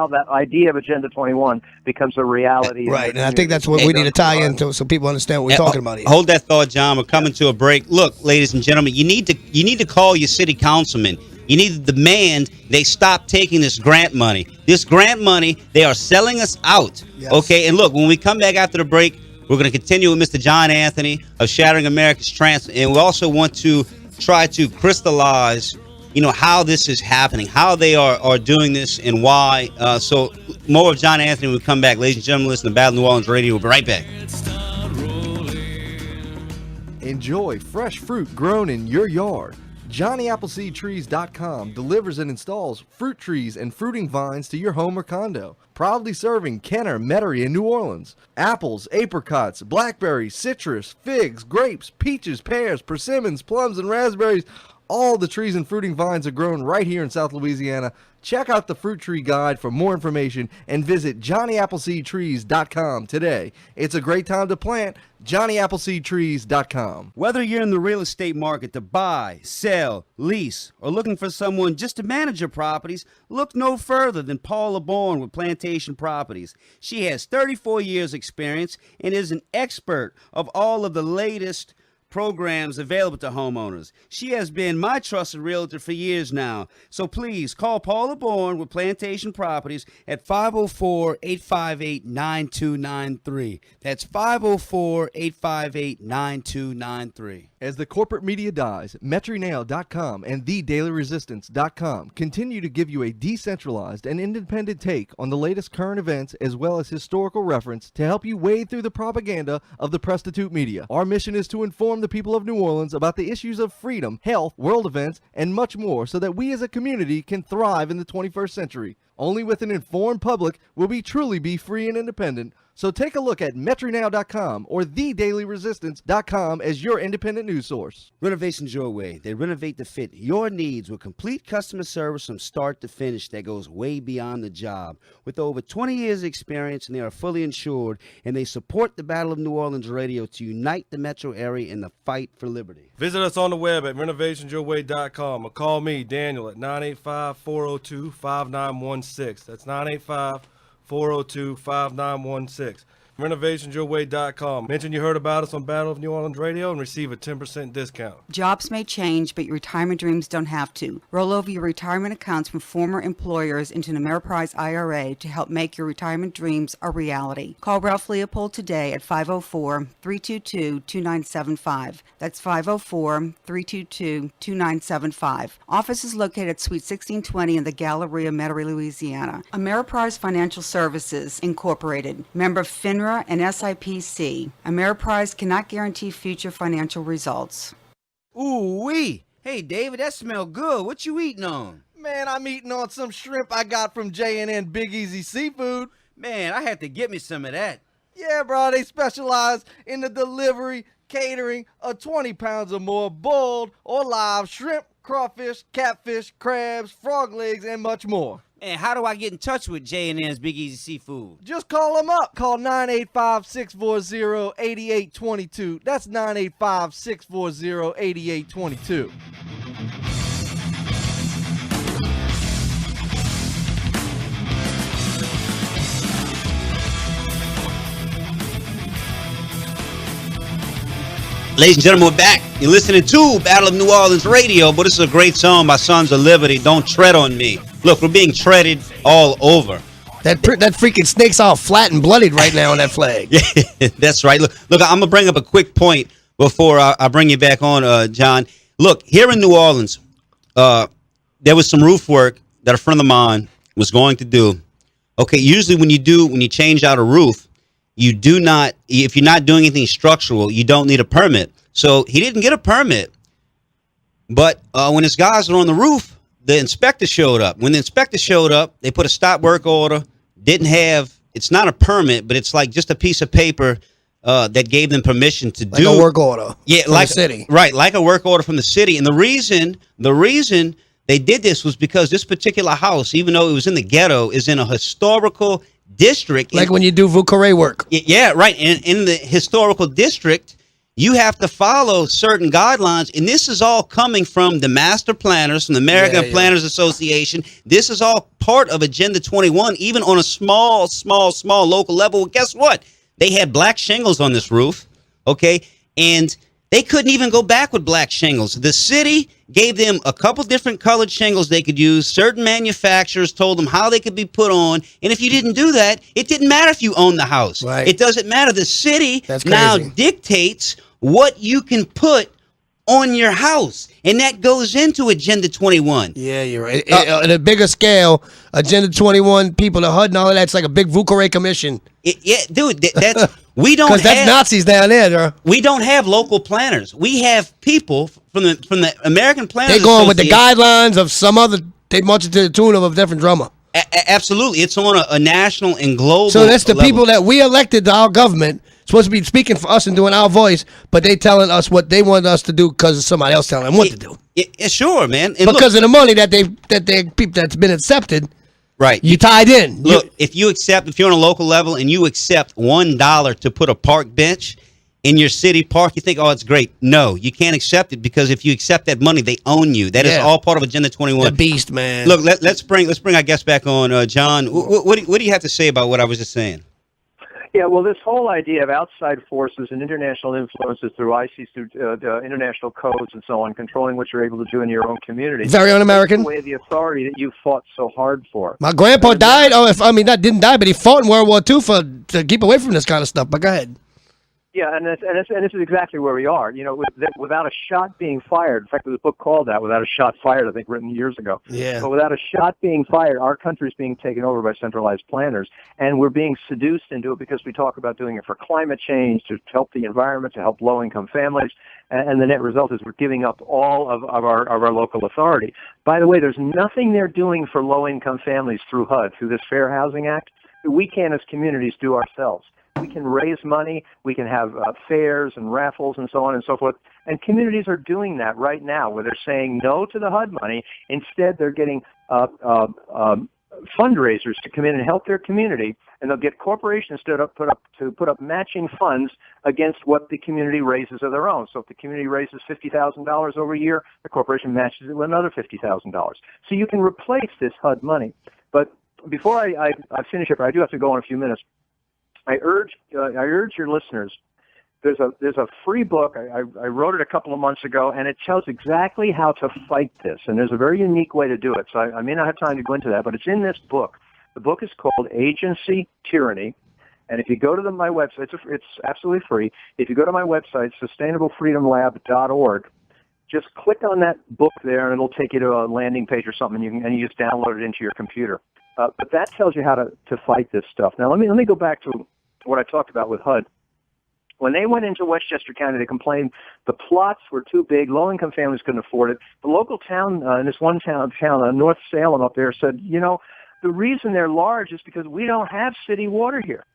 that idea of Agenda 21 becomes a reality. Right, and I think that's what we need to tie into so people understand what we're talking about here. Hold that thought, John. We're coming to a break. Look, ladies and gentlemen, you need to call your city councilman. You need to demand they stop taking this grant money. This grant money, they are selling us out. Yes. Okay, and look, when we come back after the break, we're going to continue with Mr. John Anthony of Shattering America's Trans, and we also want to try to crystallize, how this is happening, how they are doing this, and why. So more of John Anthony when we come back. Ladies and gentlemen, listen to Battle New Orleans Radio. We'll be right back. Enjoy fresh fruit grown in your yard. JohnnyAppleseedTrees.com delivers and installs fruit trees and fruiting vines to your home or condo. Proudly serving Kenner, Metairie, and New Orleans. Apples, apricots, blackberries, citrus, figs, grapes, peaches, pears, persimmons, plums, and raspberries. All the trees and fruiting vines are grown right here in South Louisiana. Check out the Fruit Tree Guide for more information and visit JohnnyAppleseedTrees.com today. It's a great time to plant. JohnnyAppleseedTrees.com. Whether you're in the real estate market to buy, sell, lease, or looking for someone just to manage your properties, look no further than Paula Bourne with Plantation Properties. She has 34 years experience and is an expert of all of the latest programs available to homeowners. She has been my trusted realtor for years now. So please call Paula Bourne with Plantation Properties at 504-858-9293. That's 504-858-9293. As the corporate media dies, MetroNow.com and TheDailyResistance.com continue to give you a decentralized and independent take on the latest current events as well as historical reference to help you wade through the propaganda of the prostitute media. Our mission is to inform the people of New Orleans about the issues of freedom, health, world events, and much more so that we as a community can thrive in the 21st century. Only with an informed public will we truly be free and independent. So take a look at MetroNow.com or TheDailyResistance.com as your independent news source. Renovations your way. They renovate to fit your needs with complete customer service from start to finish that goes way beyond the job. With over 20 years experience, and they are fully insured, and they support the Battle of New Orleans Radio to unite the metro area in the fight for liberty. Visit us on the web at renovationsyourway.com or call me, Daniel, at 985-402-5916. That's 985-402-5916. Renovationsyourway.com. Mention you heard about us on Battle of New Orleans Radio and receive a 10% discount. Jobs may change, but your retirement dreams don't have to. Roll over your retirement accounts from former employers into an Ameriprise IRA to help make your retirement dreams a reality. Call Ralph Leopold today at 504-322-2975. That's 504-322-2975. Office is located at Suite 1620 in the Galleria, Metairie, Louisiana. Ameriprise Financial Services, Incorporated. Member FINRA and SIPC. Ameriprise cannot guarantee future financial results. Ooh-wee. Hey, David, that smell good. What you eating on? Man, I'm eating on some shrimp I got from J&N Big Easy Seafood. Man, I had to get me some of that. Yeah, bro, they specialize in the delivery, catering of 20 pounds or more boiled or live shrimp, crawfish, catfish, crabs, frog legs, and much more. And how do I get in touch with J&N's Big Easy Seafood? Just call them up. Call 985-640-8822. That's 985-640-8822. Ladies and gentlemen, we're back. You're listening to Battle of New Orleans Radio, but this is a great song by Sons of Liberty, Don't Tread on Me. Look, we're being treaded all over. That freaking snake's all flat and bloodied right now on that flag. Yeah, that's right. Look, I'm going to bring up a quick point before I bring you back on, John. Look, here in New Orleans, there was some roof work that a friend of mine was going to do. Okay, usually when you change out a roof, if you're not doing anything structural, you don't need a permit. So he didn't get a permit. But when his guys were on the roof, the inspector showed up. When the inspector showed up, they put a stop work order. It's not a permit, but it's like just a piece of paper that gave them permission to do. Like a work order. Yeah, from the city. Right, like a work order from the city. And the reason they did this was because this particular house, even though it was in the ghetto, is in a historical district. Like when you do Vucare work. Yeah, right. And in the historical district, you have to follow certain guidelines. And this is all coming from the master planners, from the American Planners Association. This is all part of Agenda 21, even on a small local level. Well, guess what? They had black shingles on this roof, okay? And they couldn't even go back with black shingles. The city gave them a couple different colored shingles they could use. Certain manufacturers told them how they could be put on. And if you didn't do that, it didn't matter if you owned the house. Right. It doesn't matter. The city That's now crazy. dictates what you can put on your house. And that goes into Agenda 21. Yeah, you're right. At a bigger scale, Agenda 21, people, the HUD and all of that's like a big Vucare commission. Yeah, dude, that's... We don't because that's Nazis down there, bro. We don't have local planners. We have people from the American Planners. They're going with the guidelines of some other. They march it to the tune of a different drummer. Absolutely, it's on a national and global. So that's the level. people that we elected to our government, supposed to be speaking for us and doing our voice, but they telling us what they want us to do because of somebody else telling them what to do. Yeah, sure, man. And because of the money that they people that's been accepted. Right. You tied in. Look, if you're on a local level and you accept $1 to put a park bench in your city park, you think, oh, it's great. No, you can't accept it because if you accept that money, they own you. That is all part of Agenda 21. The beast, man. Look, let's bring our guest back on. John, what do you have to say about what I was just saying? Yeah, well, this whole idea of outside forces and international influences through ICs, through international codes and so on, controlling what you're able to do in your own community. Very un-American. That's the way the authority that you fought so hard for. My grandpa died. Didn't die, but he fought in World War II to keep away from this kind of stuff. But go ahead. Yeah, and this is exactly where we are. You know, without a shot being fired. In fact, there's a book called that, "Without a Shot Fired," I think, written years ago. Yeah. But without a shot being fired, our country's being taken over by centralized planners, and we're being seduced into it because we talk about doing it for climate change, to help the environment, to help low-income families, and the net result is we're giving up all of our local authority. By the way, there's nothing they're doing for low-income families through HUD, through this Fair Housing Act, that we can, as communities, do ourselves. We can raise money, we can have fairs and raffles and so on and so forth, and communities are doing that right now, where they're saying no to the HUD money. Instead, they're getting fundraisers to come in and help their community, and they'll get corporations to put up matching funds against what the community raises of their own. So if the community raises $50,000 over a year, the corporation matches it with another $50,000. So you can replace this HUD money. But before I finish up, I do have to go in a few minutes. I urge your listeners. There's a free book. I wrote it a couple of months ago, and it tells exactly how to fight this. And there's a very unique way to do it. So I may not have time to go into that, but it's in this book. The book is called Agency Tyranny. And if you go to my website, it's absolutely free. If you go to my website, sustainablefreedomlab.org, just click on that book there, and it'll take you to a landing page or something, and you just download it into your computer. But that tells you how to fight this stuff. Now, let me go back to what I talked about with HUD. When they went into Westchester County, they complained the plots were too big, low-income families couldn't afford it. The local town, in this one town, North Salem up there, said, you know, the reason they're large is because we don't have city water here.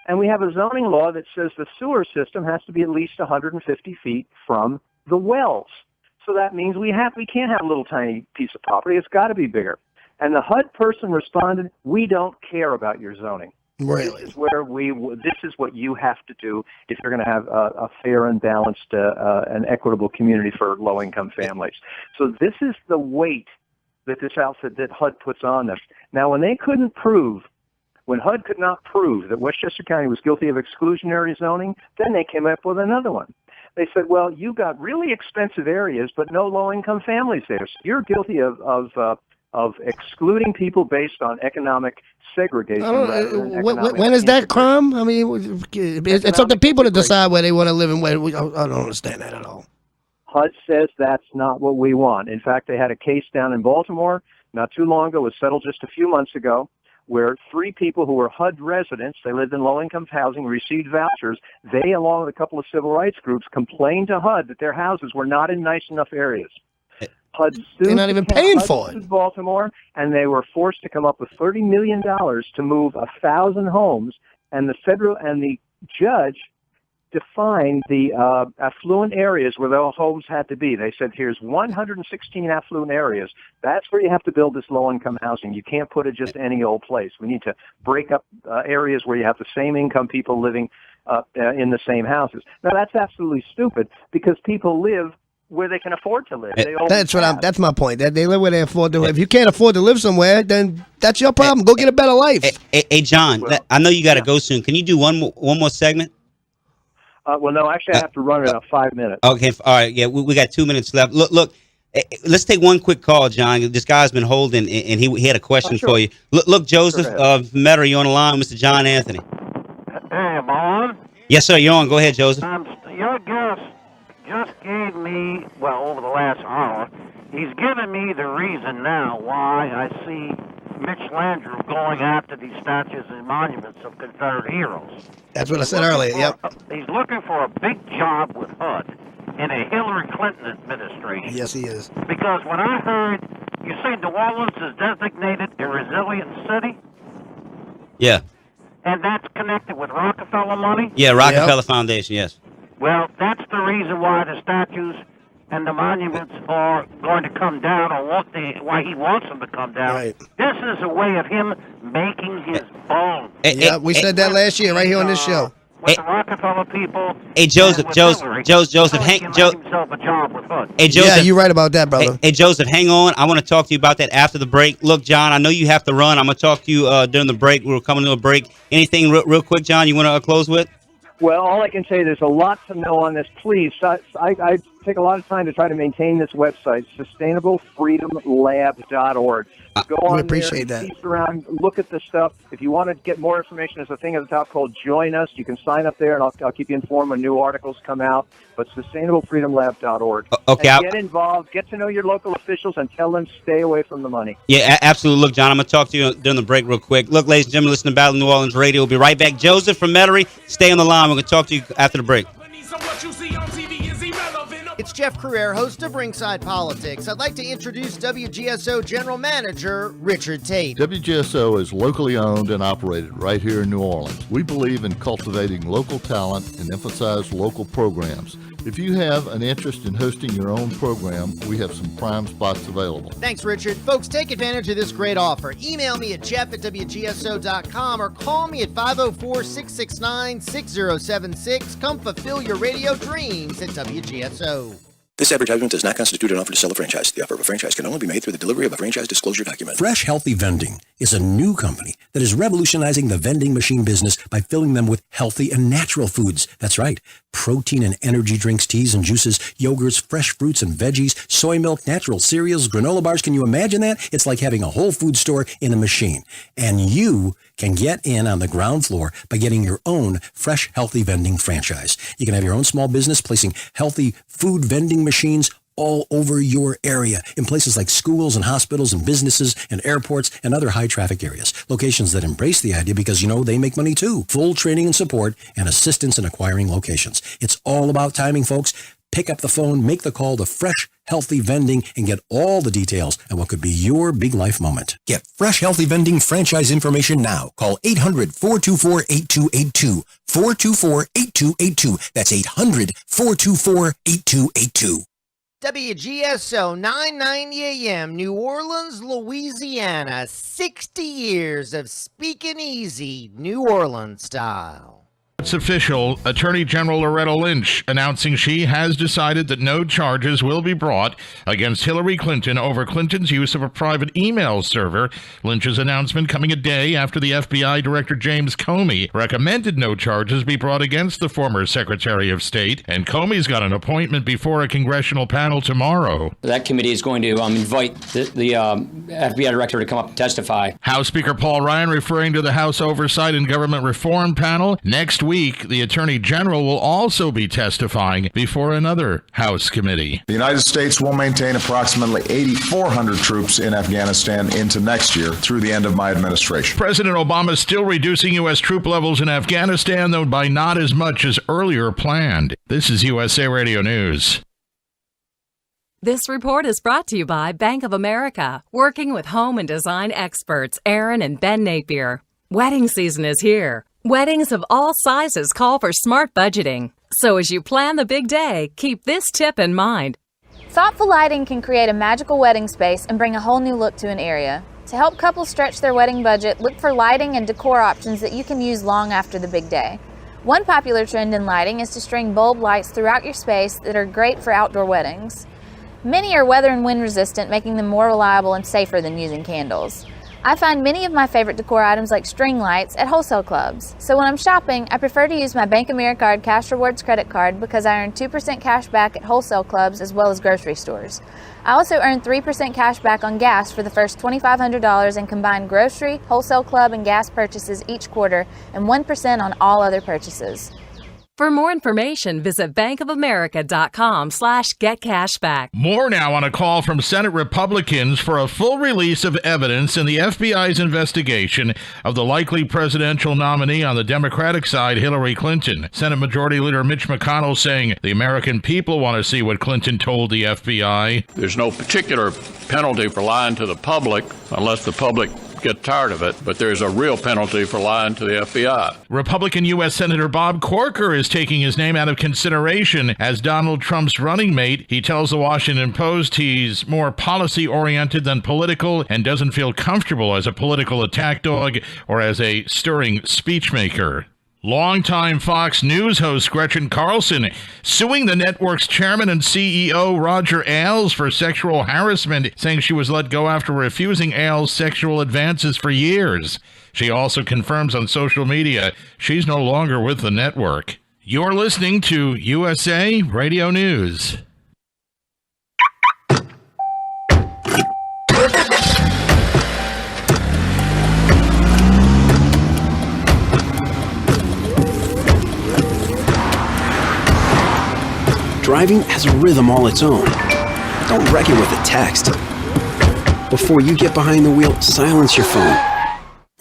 And we have a zoning law that says the sewer system has to be at least 150 feet from the wells. So that means we can't have a little tiny piece of property. It's got to be bigger. And the HUD person responded, we don't care about your zoning. Really? This is what you have to do if you're going to have a fair and balanced and equitable community for low-income families. So this is the weight that this outfit, that HUD puts on them. Now, when HUD could not prove that Westchester County was guilty of exclusionary zoning, then they came up with another one. They said, well, you got really expensive areas, but no low-income families there. So you're guilty of excluding people based on economic segregation. When is that crime? I mean, it's up to people to decide where they want to live and where. I don't understand that at all. HUD says that's not what we want. In fact, they had a case down in Baltimore not too long ago. It was settled just a few months ago, where 3 people who were HUD residents, they lived in low-income housing, received vouchers. They, along with a couple of civil rights groups, complained to HUD that their houses were not in nice enough areas. HUD sued They're not even paying for it. Baltimore, and they were forced to come up with $30 million to move 1,000 homes, and the judge defined the affluent areas where those homes had to be. They said, here's 116 affluent areas. That's where you have to build this low-income housing. You can't put it just any old place. We need to break up areas where you have the same income people living in the same houses. Now, that's absolutely stupid, because people live where they can afford to live. That's my point. That they live where they afford to live. If you can't afford to live somewhere, then that's your problem. Go get a better life. Hey, John, I know you got to go soon. Can you do one more segment? Well, no, actually, I have to run in about 5 minutes. Okay, all right. Yeah, we got 2 minutes left. Look. Let's take one quick call, John. This guy's been holding, and he had a question for you. Look, Joseph Metter, you're on the line, Mr. John Anthony. Hey, am I on? Yes, sir. You're on. Go ahead, Joseph. Your guest just gave me, over the last hour, he's given me the reason now why I see Mitch Landrieu going after these statues and monuments of Confederate heroes. That's what I said earlier, yep. He's looking for a big job with HUD in a Hillary Clinton administration. Yes, he is. Because when I heard you say New Orleans is designated a resilient city, yeah, and that's connected with Rockefeller money? Yeah, Rockefeller Foundation, yes. Well, that's the reason why the statues and the monuments are going to come down, or why he wants them to come down. Right. This is a way of him making his bones. Yeah, we said that last year right here on this show. With the Rockefeller people. Hey, Joseph, hang. Himself a job with HUD. Hey, Joseph. Yeah, you're right about that, brother. Hey, Joseph, hang on. I want to talk to you about that after the break. Look, John, I know you have to run. I'm going to talk to you during the break. We're coming to a break. Anything real quick, John, you want to close with? Well, all I can say, there's a lot to know on this. Please, I take a lot of time to try to maintain this website, sustainablefreedomlab.org. Go on we appreciate there, that. feast around, look at the stuff. If you want to get more information, there's a thing at the top called Join Us. You can sign up there, and I'll keep you informed when new articles come out. But sustainablefreedomlab.org. Okay, And get involved, get to know your local officials, and tell them stay away from the money. Yeah, absolutely. Look, John, I'm going to talk to you during the break real quick. Look, ladies and gentlemen, listen to Battle of New Orleans Radio. We'll be right back. Joseph from Metairie, stay on the line. We're going to talk to you after the break. It's Jeff Crouere, host of Ringside Politics. I'd like to introduce WGSO General Manager Richard Tate. WGSO is locally owned and operated right here in New Orleans. We believe in cultivating local talent and emphasize local programs. If you have an interest in hosting your own program, we have some prime spots available. Thanks, Richard. Folks, take advantage of this great offer. Email me at jeff@wgso.com or call me at 504-669-6076. Come fulfill your radio dreams at WGSO. This advertisement does not constitute an offer to sell a franchise. The offer of a franchise can only be made through the delivery of a franchise disclosure document. Fresh Healthy Vending is a new company that is revolutionizing the vending machine business by filling them with healthy and natural foods. That's right. Protein and energy drinks, teas and juices, yogurts, fresh fruits and veggies, soy milk, natural cereals, granola bars. Can you imagine that? It's like having a whole food store in a machine. And you can get in on the ground floor by getting your own Fresh Healthy Vending franchise. You can have your own small business placing healthy food vending machines all over your area in places like schools and hospitals and businesses and airports and other high traffic areas. Locations that embrace the idea because, they make money too. Full training and support and assistance in acquiring locations. It's all about timing, folks. Pick up the phone, make the call to Fresh Healthy Vending, and get all the details on what could be your big life moment. Get Fresh Healthy Vending franchise information now. Call 800-424-8282. 424-8282. That's 800-424-8282. WGSO 990 AM, New Orleans, Louisiana. 60 years of speaking easy, New Orleans style. It's official. Attorney General Loretta Lynch announcing she has decided that no charges will be brought against Hillary Clinton over Clinton's use of a private email server. Lynch's announcement coming a day after the FBI Director James Comey recommended no charges be brought against the former Secretary of State, and Comey's got an appointment before a congressional panel tomorrow. That committee is going to invite the FBI Director to come up and testify. House Speaker Paul Ryan referring to the House Oversight and Government Reform Panel. Next week, the Attorney General will also be testifying before another House committee. The United States will maintain approximately 8,400 troops in Afghanistan into next year through the end of my administration. President Obama is still reducing U.S. troop levels in Afghanistan, though by not as much as earlier planned. This is USA Radio News. This report is brought to you by Bank of America, working with home and design experts Aaron and Ben Napier. Wedding season is here. Weddings of all sizes call for smart budgeting. So as you plan the big day, keep this tip in mind. Thoughtful lighting can create a magical wedding space and bring a whole new look to an area. To help couples stretch their wedding budget, look for lighting and decor options that you can use long after the big day. One popular trend in lighting is to string bulb lights throughout your space that are great for outdoor weddings. Many are weather and wind resistant, making them more reliable and safer than using candles. I find many of my favorite decor items like string lights at wholesale clubs. So when I'm shopping, I prefer to use my Bank Americard Cash Rewards credit card because I earn 2% cash back at wholesale clubs as well as grocery stores. I also earn 3% cash back on gas for the first $2,500 in combined grocery, wholesale club, and gas purchases each quarter, and 1% on all other purchases. For more information, visit bankofamerica.com/getcashback. More now on a call from Senate Republicans for a full release of evidence in the FBI's investigation of the likely presidential nominee on the Democratic side, Hillary Clinton. Senate Majority Leader Mitch McConnell saying the American people want to see what Clinton told the FBI. There's no particular penalty for lying to the public unless the public get tired of it, but there's a real penalty for lying to the FBI. Republican U.S. Senator Bob Corker is taking his name out of consideration as Donald Trump's running mate. He tells the Washington Post he's more policy-oriented than political and doesn't feel comfortable as a political attack dog or as a stirring speechmaker. Longtime Fox News host Gretchen Carlson suing the network's chairman and CEO Roger Ailes for sexual harassment, saying she was let go after refusing Ailes' sexual advances for years. She also confirms on social media she's no longer with the network. You're listening to USA Radio News. driving has a rhythm all its own. Don't wreck it with a text. Before you get behind the wheel, silence your phone.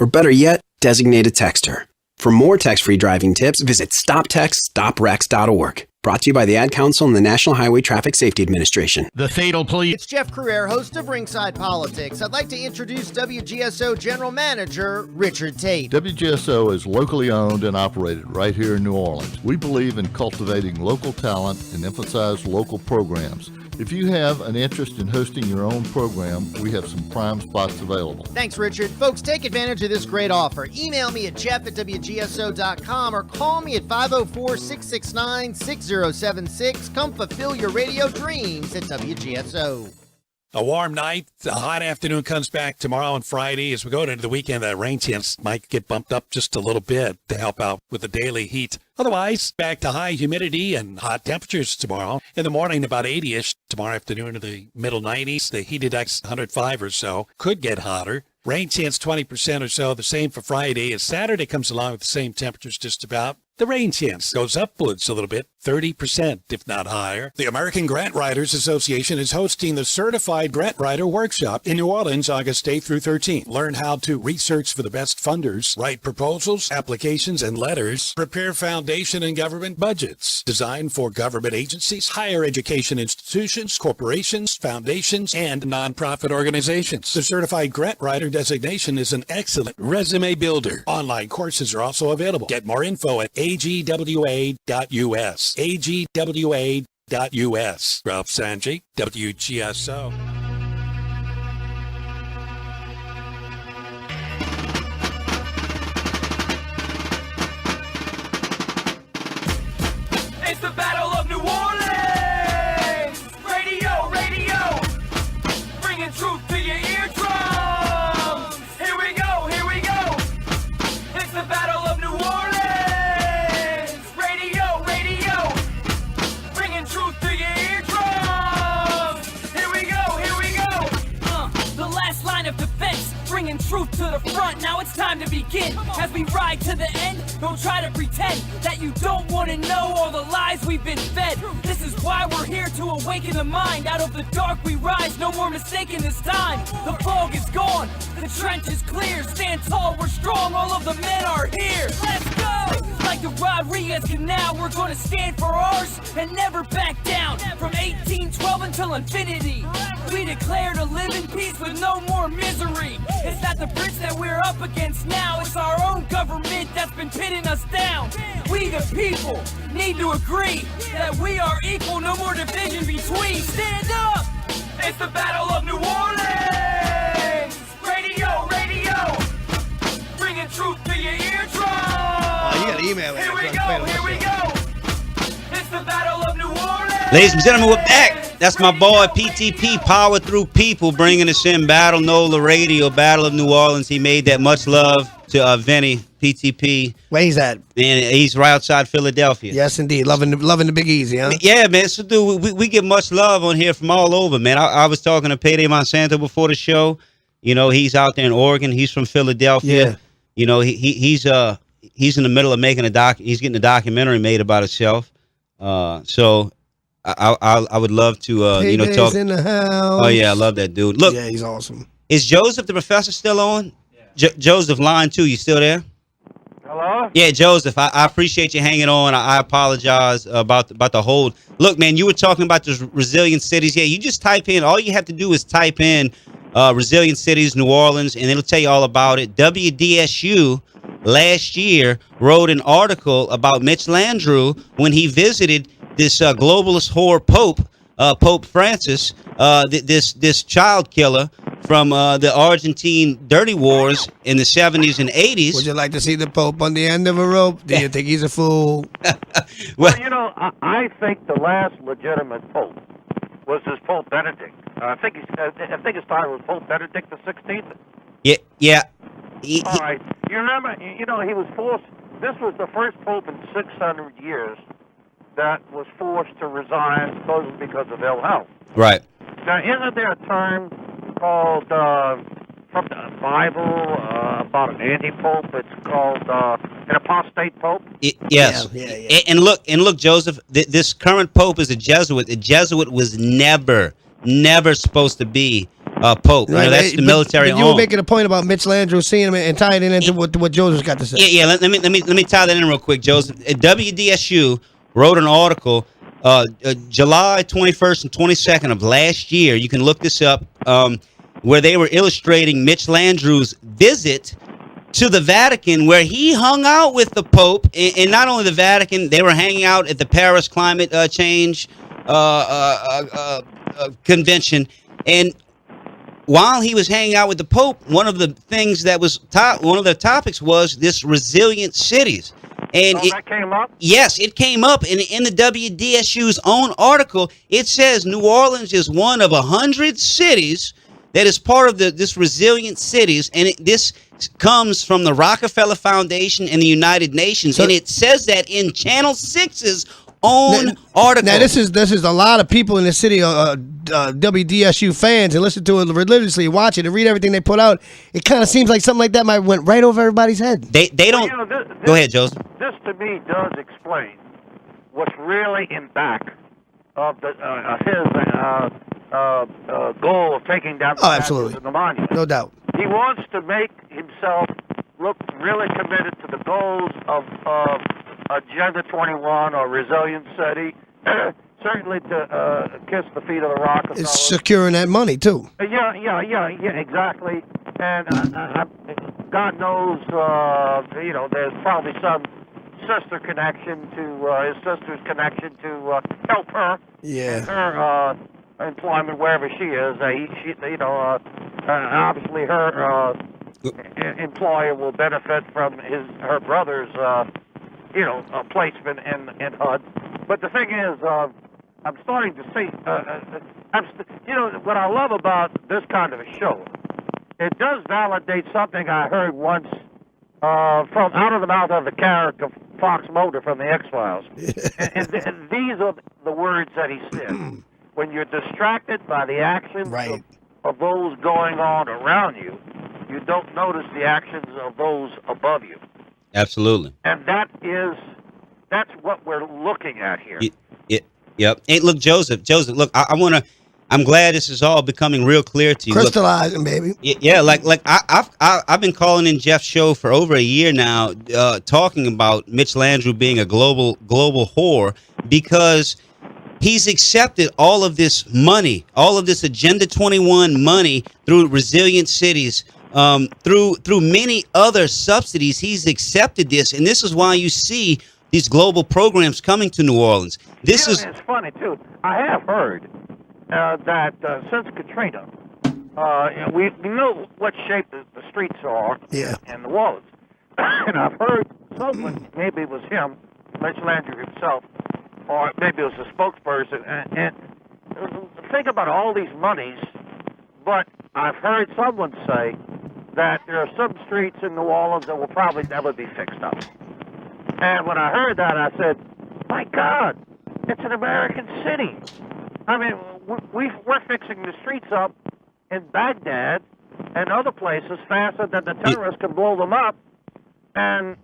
Or better yet, designate a texter. For more text-free driving tips, visit stoptextstoprex.org. Brought to you by the Ad Council and the National Highway Traffic Safety Administration. The fatal plea. It's Jeff Crouere, host of Ringside Politics. I'd like to introduce WGSO General Manager Richard Tate. WGSO is locally owned and operated right here in New Orleans. We believe in cultivating local talent and emphasize local programs. If you have an interest in hosting your own program, we have some prime spots available. Thanks, Richard. Folks, take advantage of this great offer. Email me at jeff@wgso.com or call me at 504-669-6076. Come fulfill your radio dreams at WGSO. A warm night, a hot afternoon comes back tomorrow and Friday. As we go into the weekend, that rain chance might get bumped up just a little bit to help out with the daily heat. Otherwise, back to high humidity and hot temperatures tomorrow. In the morning, about 80-ish. Tomorrow afternoon, to the middle 90s. The heat index, 105 or so. Could get hotter. Rain chance 20% or so. The same for Friday. As Saturday comes along with the same temperatures just about, the rain chance goes upwards a little bit, 30%, if not higher. The American Grant Writers Association is hosting the Certified Grant Writer Workshop in New Orleans, August 8th through 13th. Learn how to research for the best funders, write proposals, applications, and letters, prepare foundation and government budgets, designed for government agencies, higher education institutions, corporations, foundations, and nonprofit organizations. The Certified Grant Writer designation is an excellent resume builder. Online courses are also available. Get more info at agwa.us. agwa.us. Ralph Sanji, WGSO. It's the Battle of New Orleans! Radio, radio! Bringing truth to your eardrums! Here we go, here we go! It's the Battle of New Orleans! Radio, radio! Bringing truth to your eardrums! Here we go, here we go! The last line of defense, bringing truth to the front. Now it's time to begin. As we ride to the end, don't try to pretend that you don't want to know all the lies we've been fed. This is why we're here to awaken the mind. Out of the dark we rise, no more mistaking this time. The fog is gone, the trench is clear. Stand tall, we're strong, all of the men are here. Let's go! Like the Rodriguez Canal, we're gonna stand for ours and never back down. From 1812 until infinity, we declare to live in peace with no more misery. It's not the Brits that we're up against now, it's our own government that's been pinning us down. We the people need to agree that we are equal, no more division between. Stand up! It's the Battle of New Orleans! Radio, radio! Bringing truth to your eardrums! Oh, you gotta email me. Here we go, here we go! It's the Battle of New Orleans! Ladies and gentlemen, we're back. That's my boy PTP, Power Through People, bringing us in. Battle Nola Radio, Battle of New Orleans. He made that. Much love to Vinny, PTP. Where he's at? And he's right outside Philadelphia. Yes, indeed. Loving the Big Easy, huh? Yeah, man. So, dude, we get much love on here from all over, man. I was talking to Payday Monsanto before the show. You know, he's out there in Oregon. He's from Philadelphia. Yeah. You know, he's in the middle of making he's getting a documentary made about himself. So I would love to talk. In the house. Oh yeah, I love that dude. Look, yeah, he's awesome. Is Joseph the professor still on? Joseph, line 2, you still there? Hello? Yeah, Joseph, I appreciate you hanging on. I apologize about the hold. Look, man, you were talking about those resilient cities. Yeah, you just type in. All you have to do is type in resilient cities, New Orleans, and it'll tell you all about it. WDSU last year wrote an article about Mitch Landrieu when he visited this globalist whore Pope Francis, this child killer from the Argentine dirty wars in the 70s and 80s. Would you like to see the Pope on the end of a rope? Do you think he's a fool? Well, you know, I think the last legitimate Pope was this Pope Benedict. I think his title was Pope Benedict the 16th. Yeah. All right. You remember, you know, he was forced. This was the first Pope in 600 years that was forced to resign supposedly because of ill health. Right. Now, isn't there a term called, from the Bible, about an anti-pope? It's called An apostate pope? Yes. And look, Joseph. This current pope is a Jesuit. A Jesuit was never supposed to be a pope. Right, That's the military. But you were making a point about Mitch Landrieu seeing him and tying it into what Joseph's got to say. Yeah. Let me tie that in real quick, Joseph. WDSU wrote an article July 21st and 22nd of last year. You can look this up, where they were illustrating Mitch Landrieu's visit to the Vatican, where he hung out with the Pope, and not only the Vatican, they were hanging out at the Paris Climate Change Convention. And while he was hanging out with the Pope, one of the things that was one of the topics was this resilient cities. And that came up? Yes, it came up in the WDSU's own article. It says New Orleans is one of 100 cities that is part of this resilient cities, and this comes from the Rockefeller Foundation and the United Nations, and it says that in Channel 6's own article. Now this is a lot of people in the city, WDSU fans, and listen to it religiously, watch it, and read everything they put out. It kind of seems like something like that might went right over everybody's head. They don't. Go ahead, Joseph. This to me does explain what's really in back of his goal of taking down the statues and the monument. No doubt. He wants to make himself look really committed to the goals of Agenda 21 or Resilient City. Certainly to kiss the feet of the Rockefellers. It's securing that money too. Yeah, exactly. And God knows, there's probably some sister connection to his sister's connection to help her. Yeah. Her employment wherever she is. Obviously her employer will benefit from her brother's placement in HUD. But the thing is, I'm starting to see. What I love about this kind of a show, it does validate something I heard once from out of the mouth of the character Fox Mulder from the X-Files. and these are the words that he said. When you're distracted by the actions of those going on around you, you don't notice the actions of those above you. Absolutely. And that's what we're looking at here. Yep. Hey, look, Joseph, look, I'm glad this is all becoming real clear to you. Crystallizing, baby. Yeah, like I've been calling in Jeff's show for over a year now, talking about Mitch Landrieu being a global whore, because he's accepted all of this money, all of this Agenda 21 money through resilient cities, through many other subsidies. He's accepted this, and this is why you see these global programs coming to New Orleans. It's funny too. I have heard that since Katrina, we know what shape the streets are in New Orleans, and I've heard someone, maybe it was him, Mitch Landrieu himself, or maybe it was a spokesperson, and think about all these monies, but I've heard someone say that there are some streets in New Orleans that will probably never be fixed up. And when I heard that, I said, my God, it's an American city. I mean, we're fixing the streets up in Baghdad and other places faster than the terrorists can blow them up, and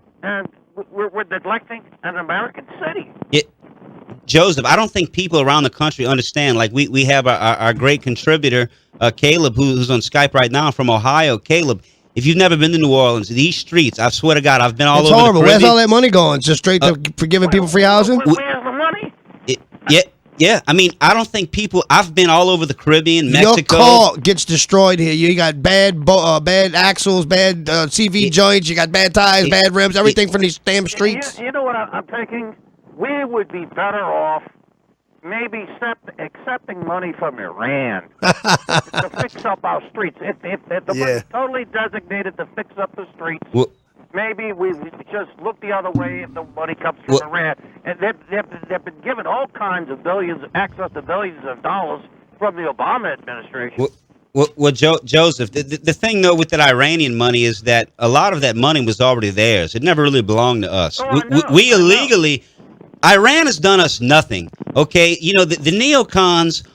we're neglecting an American city. Joseph, I don't think people around the country understand. Like we have our great contributor, Caleb, who's on Skype right now from Ohio. Caleb, if you've never been to New Orleans, these streets, I swear to God, I've been all over horrible. the Caribbean. Where's all that money going? Just straight to for giving people free housing? Where's the money? Yeah. I mean, I don't think people. I've been all over the Caribbean, Mexico. Your car gets destroyed here. You got bad axles, bad CV joints. You got bad tires, bad rims, everything from these damn streets. You know what I'm thinking? We would be better off maybe accepting money from Iran to fix up our streets. If the money totally designated to fix up the streets, maybe we just look the other way if the money comes from Iran. And they've been given all kinds of access to billions of dollars from the Obama administration. Well, Joseph, the thing, though, with that Iranian money is that a lot of that money was already theirs. It never really belonged to us. We illegally... Iran has done us nothing, okay? You know, the neocons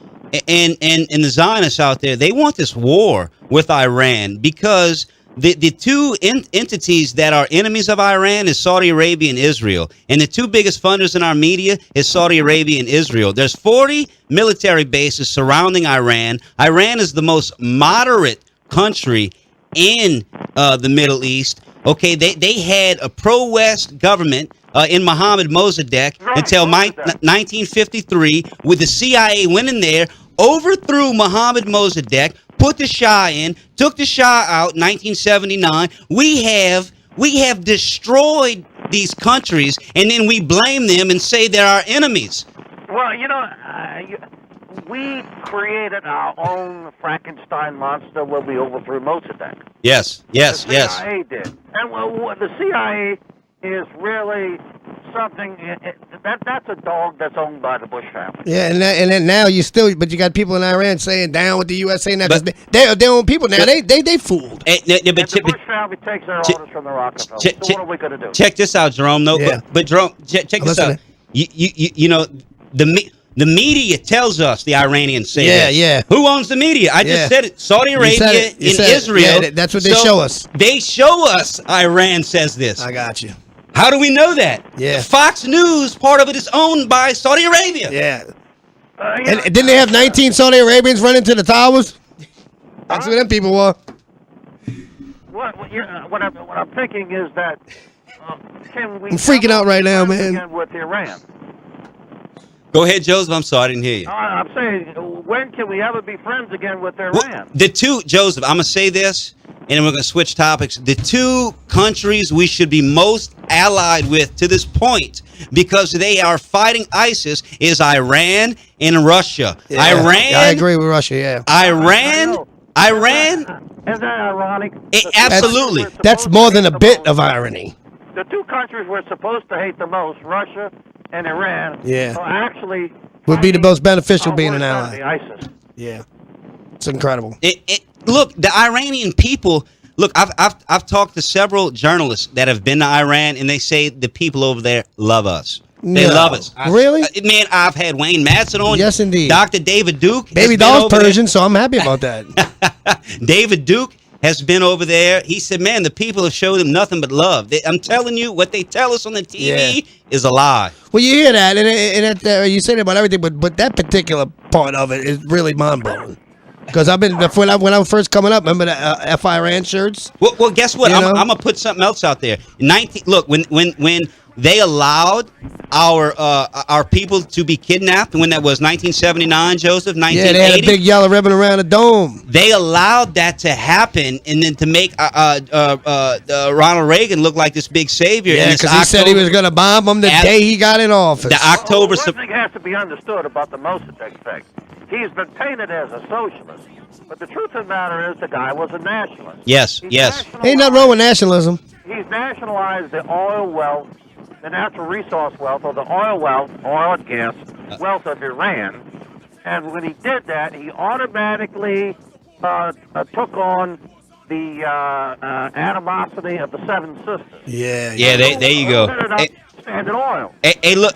and the Zionists out there, they want this war with Iran because the two entities that are enemies of Iran is Saudi Arabia and Israel. And the two biggest funders in our media is Saudi Arabia and Israel. There's 40 military bases surrounding Iran. Iran is the most moderate country in the Middle East. Okay, they had a pro-West government in Mohammed Mossadegh until 1953, with the CIA went in there, overthrew Mohammed Mossadegh, put the Shah in, took the Shah out in 1979. We have destroyed these countries, and then we blame them and say they're our enemies. Well, we created our own Frankenstein monster when we overthrew Mossadegh. Yes. The CIA did. And the CIA is really something, that's a dog that's owned by the Bush family. Yeah, and then now but you got people in Iran saying down with the U.S. saying that, because they own people now. They fooled. The Bush family takes their orders from the Rockefellers. So what are we going to do? Check this out, Jerome. But Jerome, check this out. The media tells us the Iranians say this. Yeah. Who owns the media? I just said it. Saudi Arabia and Israel. Yeah, that's what they show us. They show us Iran says this. I got you. How do we know that? Yeah. Fox News, part of it is owned by Saudi Arabia. Yeah. And didn't they have 19 Saudi Arabians running to the towers? That's what them people were. What I'm thinking is that can we... I'm freaking out right now, man. ...with Iran? Go ahead, Joseph. I'm sorry, I didn't hear you. I'm saying, when can we ever be friends again with Iran? Joseph, I'm going to say this, and then we're going to switch topics. The two countries we should be most allied with to this point, because they are fighting ISIS, is Iran and Russia. Yeah, Iran. I agree with Russia, yeah. Iran. Isn't that ironic? Absolutely. That's more than a bit of irony. The two countries we're supposed to hate the most, Russia and Iran, are actually would be the most beneficial being an ally. The ISIS. Yeah, it's incredible. Look, the Iranian people. Look, I've talked to several journalists that have been to Iran, and they say the people over there love us. They love us. Really? Man, I've had Wayne Madsen on. Yes, indeed. Dr. David Duke. Baby doll's Persian, so I'm happy about that. David Duke has been over there. He said, man, the people have showed him nothing but love. I'm telling you, what they tell us on the TV is a lie. Well, you hear that, and you say that about everything, but that particular part of it is really mind-blowing. Because I've been, when I was first coming up, remember the F-Iran shirts? Well, guess what? I'm going to put something else out there. Look, when they allowed our people to be kidnapped, when that was 1979, Joseph, 1980. Yeah, they had a big yellow ribbon around the dome. They allowed that to happen, and then to make Ronald Reagan look like this big savior. Yeah, because he said he was going to bomb them the day he got in office. One thing has to be understood about the Mossadegh thing. He's been painted as a socialist, but the truth of the matter is the guy was a nationalist. Yes. Ain't nothing wrong with nationalism. He's nationalized the oil wealth, the natural resource wealth, or the oil and gas wealth of Iran. And when he did that, he automatically took on the animosity of the Seven Sisters. Yeah, there you go. Standard Oil. Hey, look,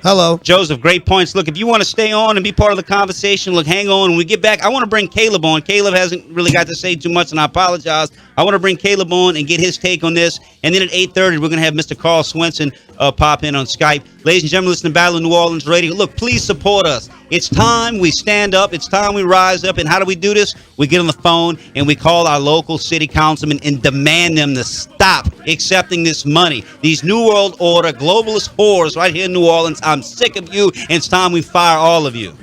hello, Joseph. Great points. Look, if you want to stay on and be part of the conversation, look, hang on. When we get back, I want to bring Caleb on. Caleb hasn't really got to say too much, and I apologize. I want to bring Caleb on and get his take on this. And then at 8:30, we're going to have Mr. Carl Swensson pop in on Skype. Ladies and gentlemen, listen to Battle of New Orleans Radio. Look, please support us. It's time we stand up. It's time we rise up. And how do we do this? We get on the phone and we call our local city councilmen and demand them to stop accepting this money. These New World Order globalist whores right here in New Orleans. I'm sick of you, and it's time we fire all of you.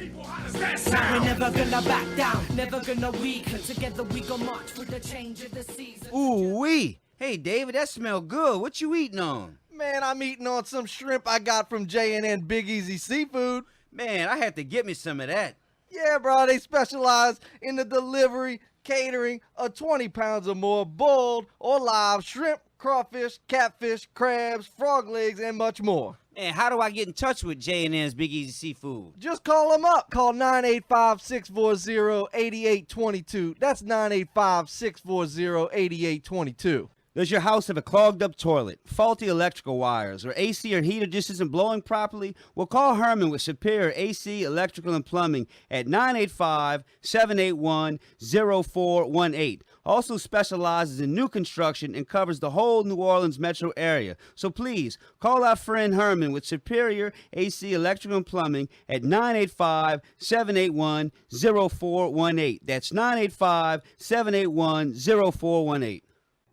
We're never gonna back down, never gonna weaken. Together we go march for the change of the season. Ooh-wee. Hey, David, that smell good. What you eating on? Man, I'm eating on some shrimp I got from J&N Big Easy Seafood. Man, I had to get me some of that. Yeah, bro, they specialize in the delivery, catering of 20 pounds or more boiled or live shrimp, crawfish, catfish, crabs, frog legs, and much more. And how do I get in touch with J&N's Big Easy Seafood? Just call them up. Call 985-640-8822. That's 985-640-8822. Does your house have a clogged up toilet, faulty electrical wires, or AC or heater just isn't blowing properly? Well, call Herman with Superior AC, Electrical, and Plumbing at 985-781-0418. Also specializes in new construction and covers the whole New Orleans metro area. So please, call our friend Herman with Superior AC, Electrical, and Plumbing at 985-781-0418. That's 985-781-0418.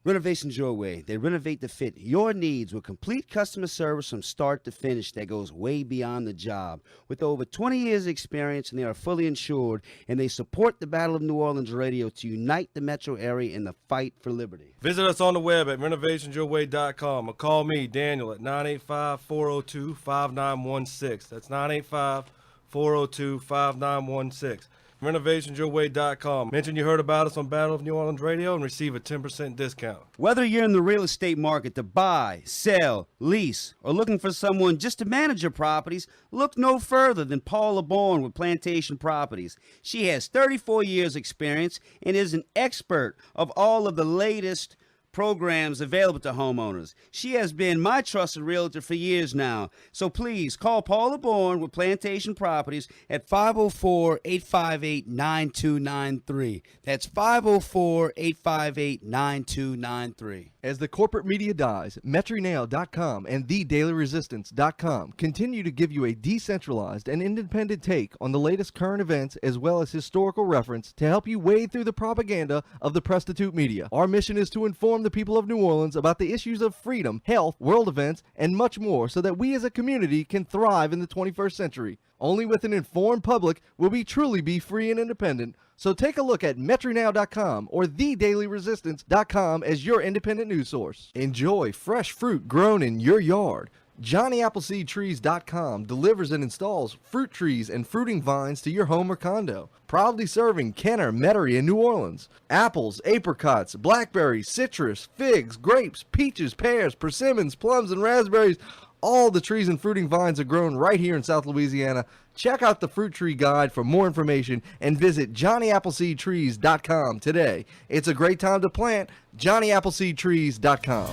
Renovations Your Way. They renovate to fit your needs with complete customer service from start to finish that goes way beyond the job. With over 20 years experience, and they are fully insured, and they support the Battle of New Orleans Radio to unite the metro area in the fight for liberty. Visit us on the web at renovationsyourway.com or call me, Daniel, at 985-402-5916. That's 985-402-5916. renovationsyourway.com. Mention you heard about us on Battle of New Orleans Radio and receive a 10% discount. Whether you're in the real estate market to buy, sell, lease, or looking for someone just to manage your properties, look no further than Paula Bourne with Plantation Properties. She has 34 years experience and is an expert of all of the latest programs available to homeowners. She has been my trusted realtor for years now. So please call Paula Bourne with Plantation Properties at 504-858-9293. That's 504-858-9293. As the corporate media dies, MetroNow.com and TheDailyResistance.com continue to give you a decentralized and independent take on the latest current events as well as historical reference to help you wade through the propaganda of the prostitute media. Our mission is to inform the people of New Orleans about the issues of freedom, health, world events, and much more so that we as a community can thrive in the 21st century. Only with an informed public will we truly be free and independent. So take a look at MetroNow.com or TheDailyResistance.com as your independent news source. Enjoy fresh fruit grown in your yard. JohnnyAppleseedTrees.com delivers and installs fruit trees and fruiting vines to your home or condo. Proudly serving Kenner, Metairie, and New Orleans. Apples, apricots, blackberries, citrus, figs, grapes, peaches, pears, persimmons, plums, and raspberries. All the trees and fruiting vines are grown right here in South Louisiana. Check out the Fruit Tree Guide for more information and visit JohnnyAppleseedTrees.com today. It's a great time to plant. JohnnyAppleseedTrees.com.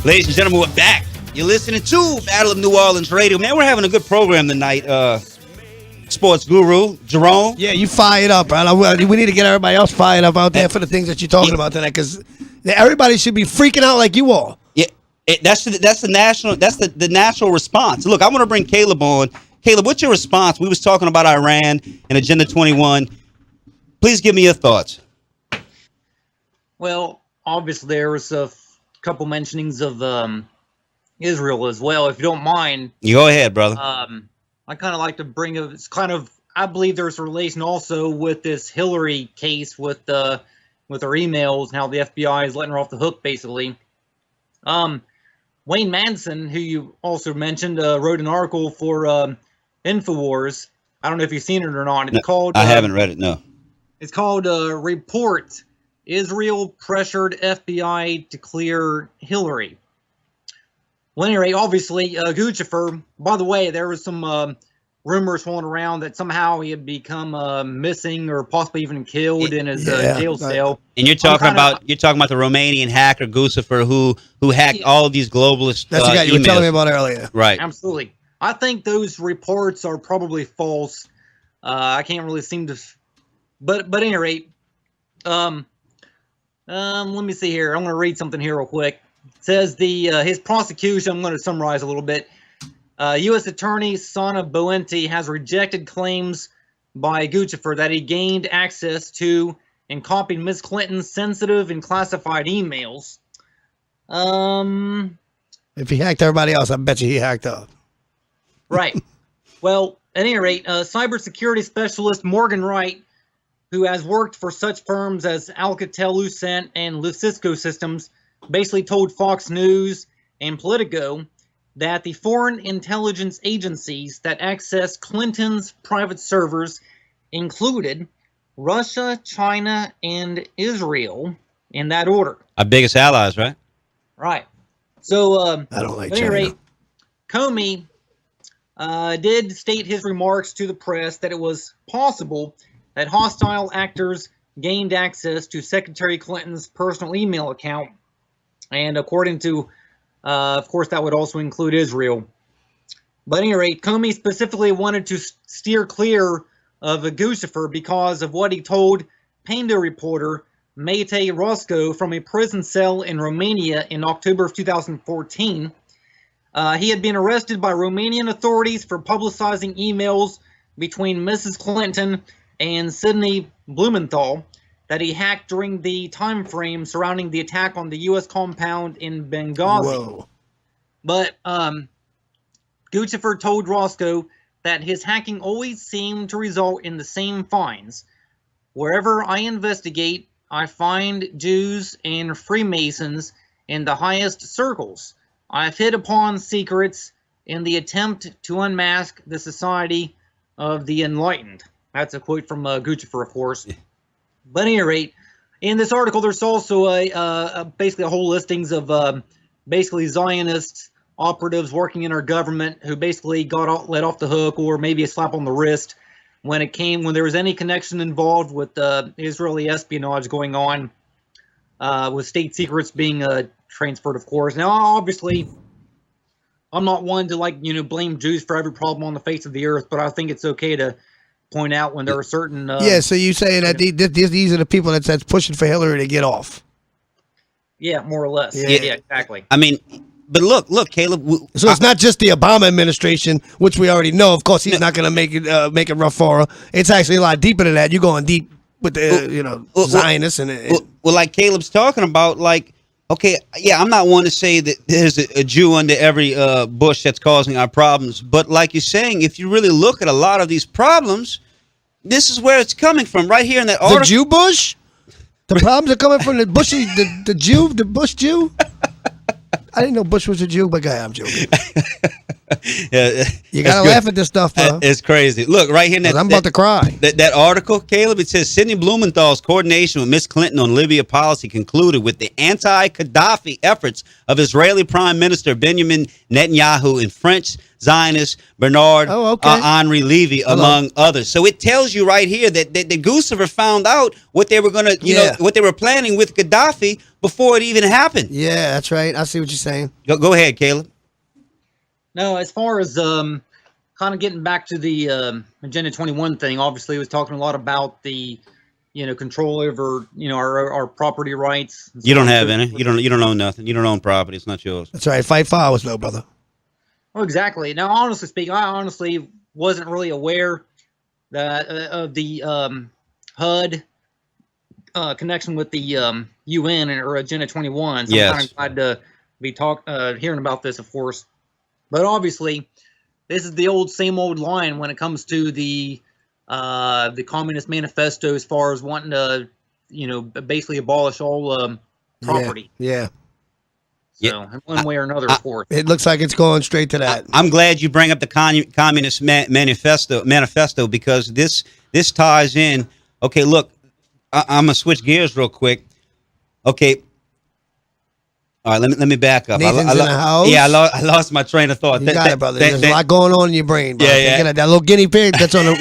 Ladies and gentlemen, we're back. You're listening to Battle of New Orleans Radio. Man, we're having a good program tonight. Sports guru, Jerome. Yeah, you fired up, bro. We need to get everybody else fired up out there for the things that you're talking about tonight, because everybody should be freaking out like you are. Yeah, that's the natural response. Look, I want to bring Caleb on. Caleb, what's your response? We was talking about Iran and Agenda 21. Please give me your thoughts. Well, obviously there was a couple mentionings of Israel as well. If you don't mind, You go ahead, brother. I kind of like to bring up. It's kind of. I believe there's a relation also with this Hillary case with her emails and how the FBI is letting her off the hook, basically. Wayne Manson, who you also mentioned, wrote an article for Infowars. I don't know if you've seen it or not. It's called. I haven't read it. No. It's called "Report: Israel Pressured FBI to Clear Hillary." Well, anyway, obviously, Guccifer, by the way, there was some rumors floating around that somehow he had become missing or possibly even killed in his jail cell. And you're talking about the Romanian hacker Guccifer who hacked all of these globalist That's the guy you were emails. telling me about earlier. Right. Absolutely. I think those reports are probably false. I can't really seem to, but at any rate, let me see here. I'm going to read something here real quick. It says his prosecution, I'm going to summarize a little bit. U.S. Attorney Sana Boenti has rejected claims by Guccifer that he gained access to and copied Ms. Clinton's sensitive and classified emails. If he hacked everybody else, I bet you he hacked up. Right. Well, at any rate, cybersecurity specialist Morgan Wright, who has worked for such firms as Alcatel-Lucent and Lucisco Systems, basically told Fox News and Politico that the foreign intelligence agencies that accessed Clinton's private servers included Russia, China, and Israel in that order. Our biggest allies, right? Right. So, I don't like at any China. rate, Comey did state his remarks to the press that it was possible that hostile actors gained access to Secretary Clinton's personal email account. And according to, of course, that would also include Israel. But at any rate, Comey specifically wanted to steer clear of Guccifer because of what he told Panda reporter Maite Roscoe from a prison cell in Romania in October of 2014. He had been arrested by Romanian authorities for publicizing emails between Mrs. Clinton and Sidney Blumenthal that he hacked during the time frame surrounding the attack on the U.S. compound in Benghazi. Whoa. But Guccifer told Roscoe that his hacking always seemed to result in the same finds. Wherever I investigate, I find Jews and Freemasons in the highest circles. I've hit upon secrets in the attempt to unmask the society of the enlightened. That's a quote from Guccifer, of course. But at any rate, in this article, there's also basically a whole listings of basically Zionist operatives working in our government who basically got let off the hook, or maybe a slap on the wrist when there was any connection involved with Israeli espionage going on, with state secrets being transferred, of course. Now, obviously, I'm not one to blame Jews for every problem on the face of the earth, but I think it's okay to point out when there are certain. So you saying that these are the people that's pushing for Hillary to get off? Yeah, more or less. Yeah, exactly. I mean, but look, Caleb. So it's not just the Obama administration, which we already know. Of course, he's not going to make it rough for her. It's actually a lot deeper than that. You're going deep with the Zionists and. Well, like Caleb's talking about, like, okay, yeah, I'm not one to say that there's a Jew under every bush that's causing our problems, but like you're saying, if you really look at a lot of these problems, this is where it's coming from, right here in that article. The Jew Bush? The problems are coming from the Bushy, the Bush Jew? I didn't know Bush was a Jew, but I'm joking. Yeah, you gotta laugh at this stuff, bro. It's crazy. Look, right here in I'm about to cry. That article, Caleb, it says Sidney Blumenthal's coordination with Miss Clinton on Libya policy concluded with the anti-Gaddafi efforts of Israeli Prime Minister Benjamin Netanyahu and French Zionist Bernard Henri Levy, among others. So it tells you right here that Guccifer found out what they were going to, what they were planning with Gaddafi before it even happened. Yeah, that's right. I see what you're saying. Go ahead, Caleb. No, as far as kind of getting back to the Agenda 21 thing, obviously he was talking a lot about the, control over, our property rights. You don't have any. You don't own nothing. You don't own property. It's not yours. That's right. Fight for ours, though, brother. Oh, exactly. Now, honestly speaking, I honestly wasn't really aware that of the HUD connection with the UN or Agenda 21. So I'm kind of glad to be hearing about this, of course. But obviously, this is the same old line when it comes to the Communist Manifesto, as far as wanting to, basically abolish all property. Yeah. So, in one way or another, of course. It looks like it's going straight to that. I'm glad you bring up the Communist Manifesto because this ties in. Okay, look, I'm gonna switch gears real quick. Okay. All right, let me back up. Nathan's in the house. Yeah, I lost my train of thought. You got it, brother. There's a lot going on in your brain, bro. Yeah. That little guinea pig that's on the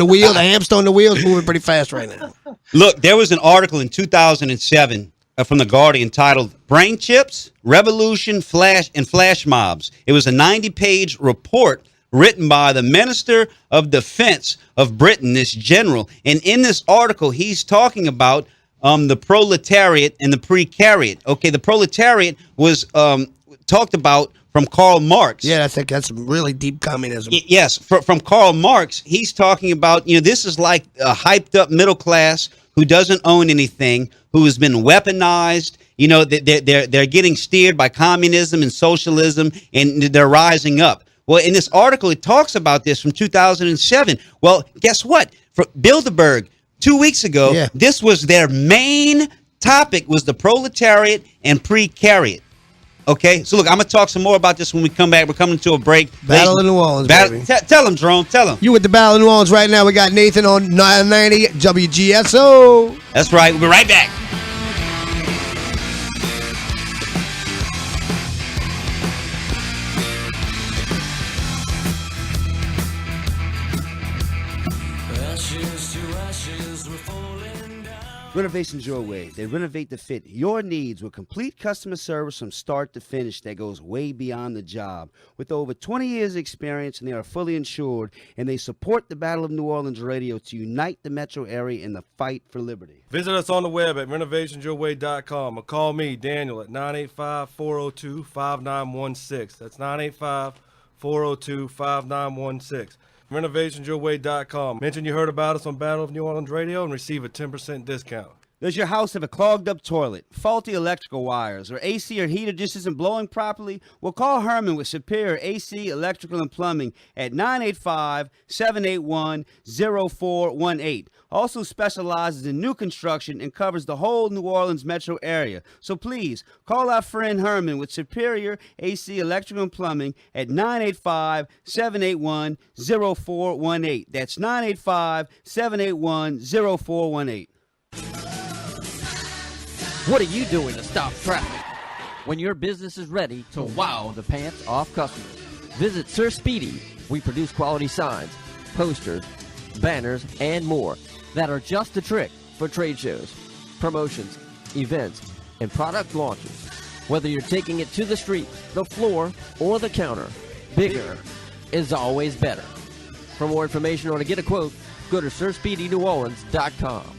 wheel, the hamster on the wheel is moving pretty fast right now. Look, there was an article in 2007 from The Guardian titled "Brain Chips, Revolution, Flash Mobs." It was a 90-page report written by the Minister of Defense of Britain, this general. And in this article, he's talking about the proletariat and the precariat. Okay, the proletariat was talked about from Karl Marx. Yeah, that's really deep communism. Yes, from Karl Marx, he's talking about, this is like a hyped up middle class who doesn't own anything, who has been weaponized. They're getting steered by communism and socialism, and they're rising up. Well, in this article, it talks about this from 2007. Well, guess what? For Bilderberg, 2 weeks ago, this was their main topic, was the proletariat and precariat. Okay, so look, I'm going to talk some more about this when we come back. We're coming to a break. Battle in New Orleans, baby. Tell them, Jerome, tell them. You with the Battle in New Orleans right now. We got Nathan on 990 WGSO. That's right. We'll be right back. Renovations Your Way. They renovate to fit your needs with complete customer service from start to finish that goes way beyond the job. With over 20 years experience, and they are fully insured, and they support the Battle of New Orleans Radio to unite the metro area in the fight for liberty. Visit us on the web at renovationsyourway.com or call me, Daniel, at 985-402-5916. That's 985-402-5916. renovationsyourway.com. Mention you heard about us on Battle of New Orleans Radio and receive a 10% discount. Does your house have a clogged up toilet, faulty electrical wires, or AC or heater just isn't blowing properly? Well, call Herman with Superior AC, Electrical, and Plumbing at 985-781-0418. Also specializes in new construction and covers the whole New Orleans metro area. So please, call our friend Herman with Superior AC, Electrical, and Plumbing at 985-781-0418. That's 985-781-0418. What are you doing to stop traffic when your business is ready to wow the pants off customers? Visit Sir Speedy. We produce quality signs, posters, banners, and more that are just the trick for trade shows, promotions, events, and product launches. Whether you're taking it to the street, the floor, or the counter, bigger is always better. For more information or to get a quote, go to SirSpeedyNewOrleans.com.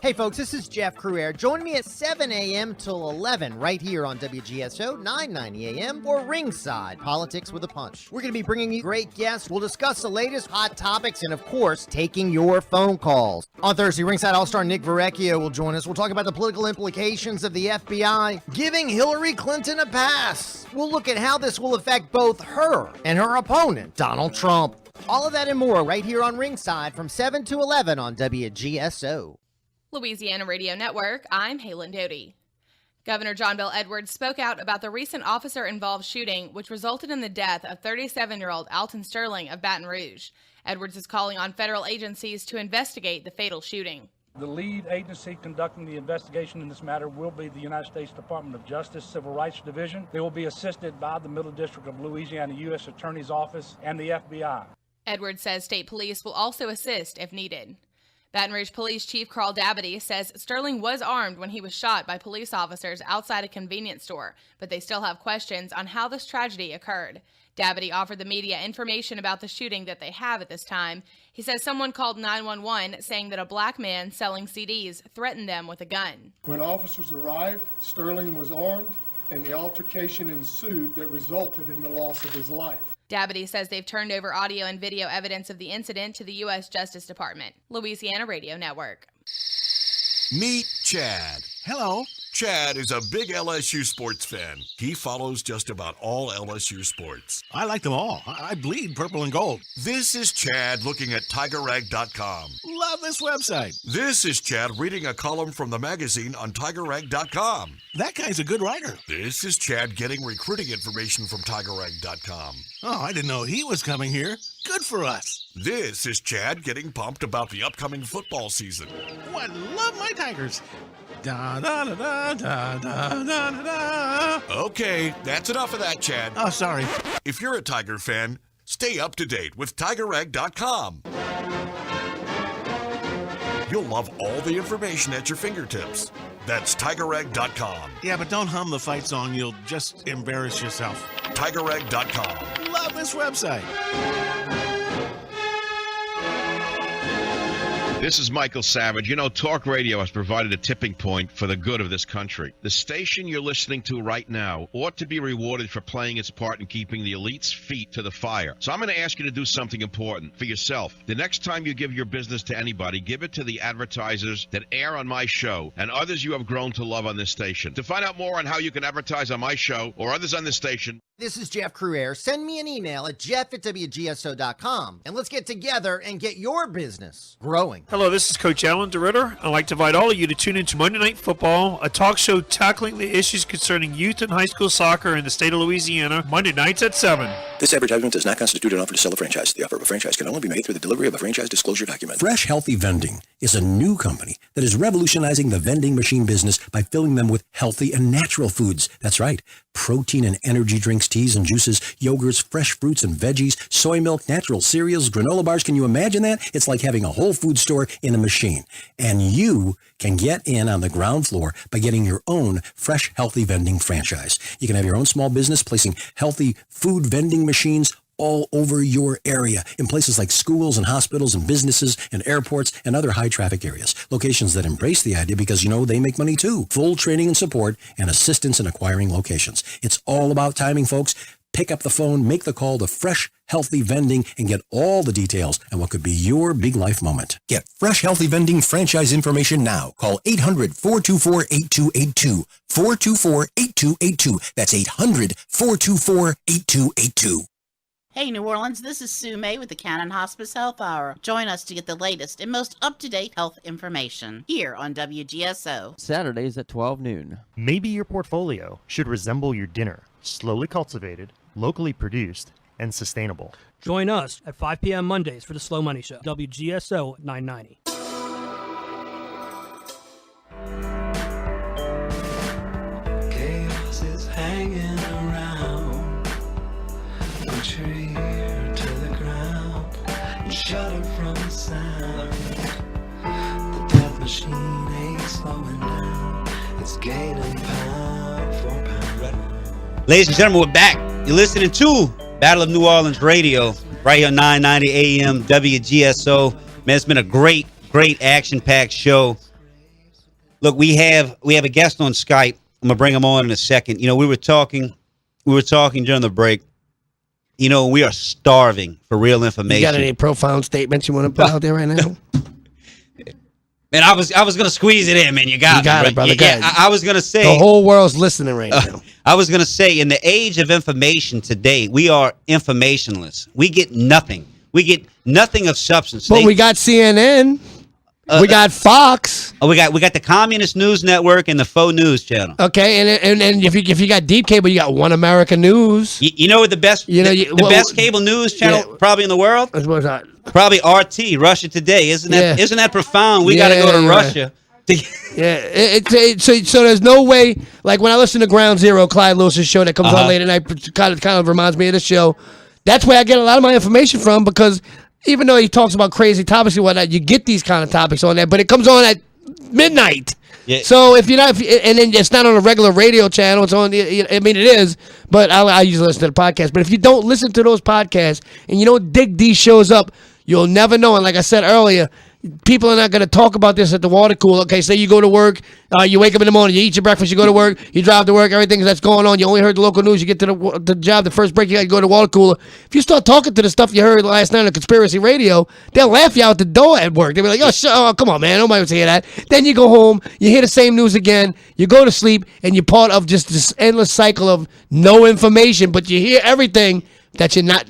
Hey folks, this is Jeff Crouere. Join me at 7 a.m. till 11 right here on WGSO 990 a.m. for Ringside Politics with a Punch. We're going to be bringing you great guests. We'll discuss the latest hot topics and, of course, taking your phone calls. On Thursday, Ringside All-Star Nick Verrecchio will join us. We'll talk about the political implications of the FBI giving Hillary Clinton a pass. We'll look at how this will affect both her and her opponent, Donald Trump. All of that and more right here on Ringside from 7 to 11 on WGSO. Louisiana Radio Network, I'm Halen Doty. Governor John Bel Edwards spoke out about the recent officer-involved shooting, which resulted in the death of 37-year-old Alton Sterling of Baton Rouge. Edwards is calling on federal agencies to investigate the fatal shooting. The lead agency conducting the investigation in this matter will be the United States Department of Justice Civil Rights Division. They will be assisted by the Middle District of Louisiana U.S. Attorney's Office and the FBI. Edwards says state police will also assist if needed. Baton Rouge Police Chief Carl Dabadie says Sterling was armed when he was shot by police officers outside a convenience store, but they still have questions on how this tragedy occurred. Dabadie offered the media information about the shooting that they have at this time. He says someone called 911 saying that a black man selling CDs threatened them with a gun. When officers arrived, Sterling was armed, and the altercation ensued that resulted in the loss of his life. Dabadie says they've turned over audio and video evidence of the incident to the U.S. Justice Department. Louisiana Radio Network. Meet Chad. Hello. Chad is a big LSU sports fan. He follows just about all LSU sports. I like them all. I bleed purple and gold. This is Chad looking at TigerRag.com. Love this website. This is Chad reading a column from the magazine on TigerRag.com. That guy's a good writer. This is Chad getting recruiting information from TigerRag.com. Oh, I didn't know he was coming here. Good for us. This is Chad getting pumped about the upcoming football season. Oh, I love my Tigers. Da, da, da, da, da, da, da, da. Okay, that's enough of that, Chad. Oh, sorry. If you're a Tiger fan, stay up to date with TigerRag.com. You'll love all the information at your fingertips. That's TigerRag.com. Yeah, but don't hum the fight song. You'll just embarrass yourself. TigerRag.com. Love this website. This is Michael Savage. You know, talk radio has provided a tipping point for the good of this country. The station you're listening to right now ought to be rewarded for playing its part in keeping the elite's feet to the fire. So I'm going to ask you to do something important for yourself. The next time you give your business to anybody, give it to the advertisers that air on my show and others you have grown to love on this station. To find out more on how you can advertise on my show or others on this station, This is Jeff Crouere. Send me an email at jeff@wgso.com, and let's get together and get your business growing. Hello, this is Coach Alan DeRitter. I'd like to invite all of you to tune into Monday Night Football, a talk show tackling the issues concerning youth and high school soccer in the state of Louisiana, Monday nights at 7. This advertisement does not constitute an offer to sell a franchise. The offer of a franchise can only be made through the delivery of a franchise disclosure document. Fresh Healthy Vending is a new company that is revolutionizing the vending machine business by filling them with healthy and natural foods. That's right, protein and energy drinks, drinks, teas, and juices, yogurts, fresh fruits and veggies, soy milk, natural cereals, granola bars. Can you imagine that? It's like having a whole food store in a machine. And you can get in on the ground floor by getting your own fresh, healthy vending franchise. You can have your own small business placing healthy food vending machines all over your area in places like schools and hospitals and businesses and airports and other high traffic areas. Locations that embrace the idea because, they make money too. Full training and support and assistance in acquiring locations. It's all about timing, folks. Pick up the phone, make the call to Fresh Healthy Vending, and get all the details on what could be your big life moment. Get Fresh Healthy Vending franchise information now. Call 800-424-8282. 424-8282. That's 800-424-8282. Hey New Orleans, this is Sue May with the Cannon Hospice Health Hour. Join us to get the latest and most up-to-date health information here on WGSO. Saturdays at 12 noon. Maybe your portfolio should resemble your dinner. Slowly cultivated, locally produced, and sustainable. Join us at 5 p.m. Mondays for the Slow Money Show. WGSO 990. Chaos is hanging around. Put your ear to the ground and shudder from the sound. The death machine ain't slowing down. It's gaining pound for pound. Ladies and gentlemen, we're back. You're listening to Battle of New Orleans Radio right here on 990 AM WGSO. Man, it's been a great action-packed show. Look, we have a guest on Skype. I'm gonna bring him on in a second. We were talking during the break. We are starving for real information. You got any profound statements you want to put out there right now? Man, I was gonna squeeze it in, man. You got it, brother. Yeah, I was gonna say the whole world's listening right now. I was gonna say, in the age of information today, we are informationless. We get nothing. We get nothing of substance. But we got CNN. We got Fox. Oh, we got the Communist News Network and the Faux News Channel. Okay, and if you got deep cable, you got One America News. You know what the best best cable news channel probably in the world? What's that? Probably RT, Russia Today. Isn't that profound? We got to go to Russia. So there's no way. Like when I listen to Ground Zero, Clyde Lewis's show that comes on late at night, kind of reminds me of this show. That's where I get a lot of my information from, because even though he talks about crazy topics and whatnot, you get these kind of topics on there, but it comes on at midnight. Yeah. So and then it's not on a regular radio channel. It's on. It is, but I usually listen to the podcast. But if you don't listen to those podcasts and you don't dig these shows up, you'll never know. And like I said earlier, people are not going to talk about this at the water cooler. Okay, say you go to work, you wake up in the morning, you eat your breakfast, you go to work, you drive to work, everything that's going on. You only heard the local news. You get to the job, the first break, you got to go to the water cooler. If you start talking to the stuff you heard last night on Conspiracy Radio, they'll laugh you out the door at work. They'll be like, oh, come on, man, nobody wants to hear that. Then you go home, you hear the same news again, you go to sleep, and you're part of just this endless cycle of no information, but you hear everything that you're not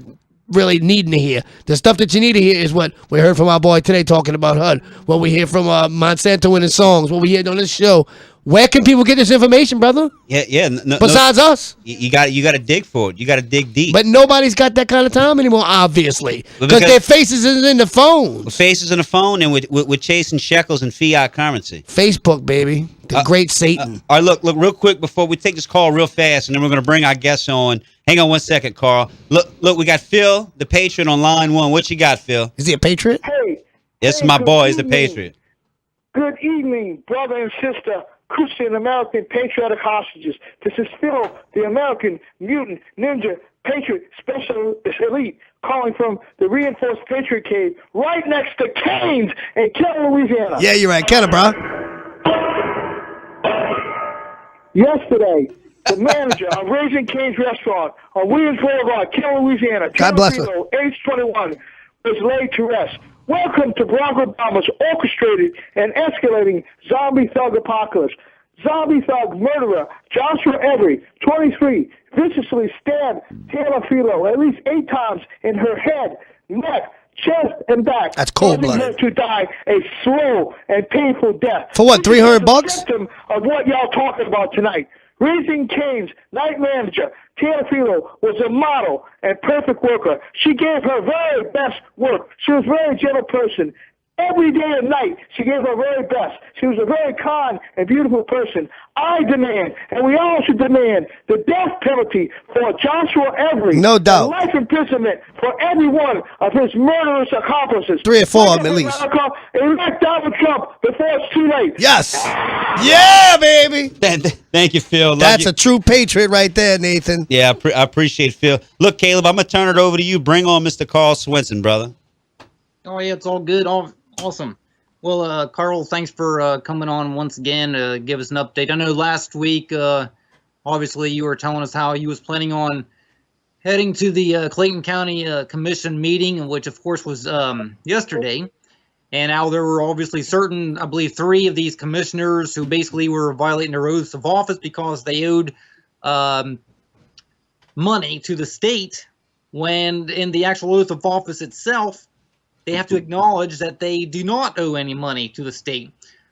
really needing to hear. The stuff that you need to hear is what we heard from our boy today talking about HUD, what we hear from Monsanto in his songs, what we hear on this show. Where can people get this information, brother? Yeah. Besides us, you got to dig for it. You got to dig deep. But nobody's got that kind of time anymore, obviously, because their faces is in the phone. Faces in the phone, and we're chasing shekels and fiat currency. Facebook, baby, the great Satan. All right, look, real quick before we take this call real fast, and then we're going to bring our guests on. Hang on one second, Carl. Look, we got Phil, the Patriot, on line one. What you got, Phil? Is he a Patriot? Hey. It's my boy. He's the Patriot. Good evening, brother and sister, Christian American patriotic hostages. This is Phil, the American mutant ninja patriot special elite, calling from the reinforced Patriot Cave right next to Cane's in Kettler, Louisiana. Yeah, you're right. Kettler, bro. Yesterday, the manager of Raising Cane's restaurant on Williams Boulevard, Kettler, Louisiana, God bless her, age 21, was laid to rest. Welcome to Barack Obama's orchestrated and escalating zombie thug apocalypse. Zombie thug murderer Joshua Every, 23, viciously stabbed Taylor Philo at least 8 times in her head, neck, chest, and back. That's cold-blooded. Her to die a slow and painful death. For what, $300? Symptom of what y'all talking about tonight. Raising Cane's night manager, Taylor Philo, was a model and perfect worker. She gave her very best work. She was a very gentle person. Every day and night, she gave her very best. She was a very kind and beautiful person. I demand, and we all should demand, the death penalty for Joshua Every. No doubt. And life imprisonment for every one of his murderous accomplices. 3 or 4 of them at least. Elect Donald Trump before it's too late. Yes. Yeah, baby. Thank you, Phil. Love That's you. a true patriot right there, Nathan. Yeah, I appreciate Phil. Look, Caleb, I'm going to turn it over to you. Bring on Mr. Carl Swensson, brother. Oh, yeah, it's all good. Awesome. Well, Carl, thanks for coming on once again to give us an update. I know last week, obviously, you were telling us how you was planning on heading to the Clayton County Commission meeting, which, of course, was yesterday. And how there were obviously certain, I believe, 3 of these commissioners who basically were violating their oaths of office because they owed money to the state, when in the actual oath of office itself, they have to acknowledge that they do not owe any money to the state.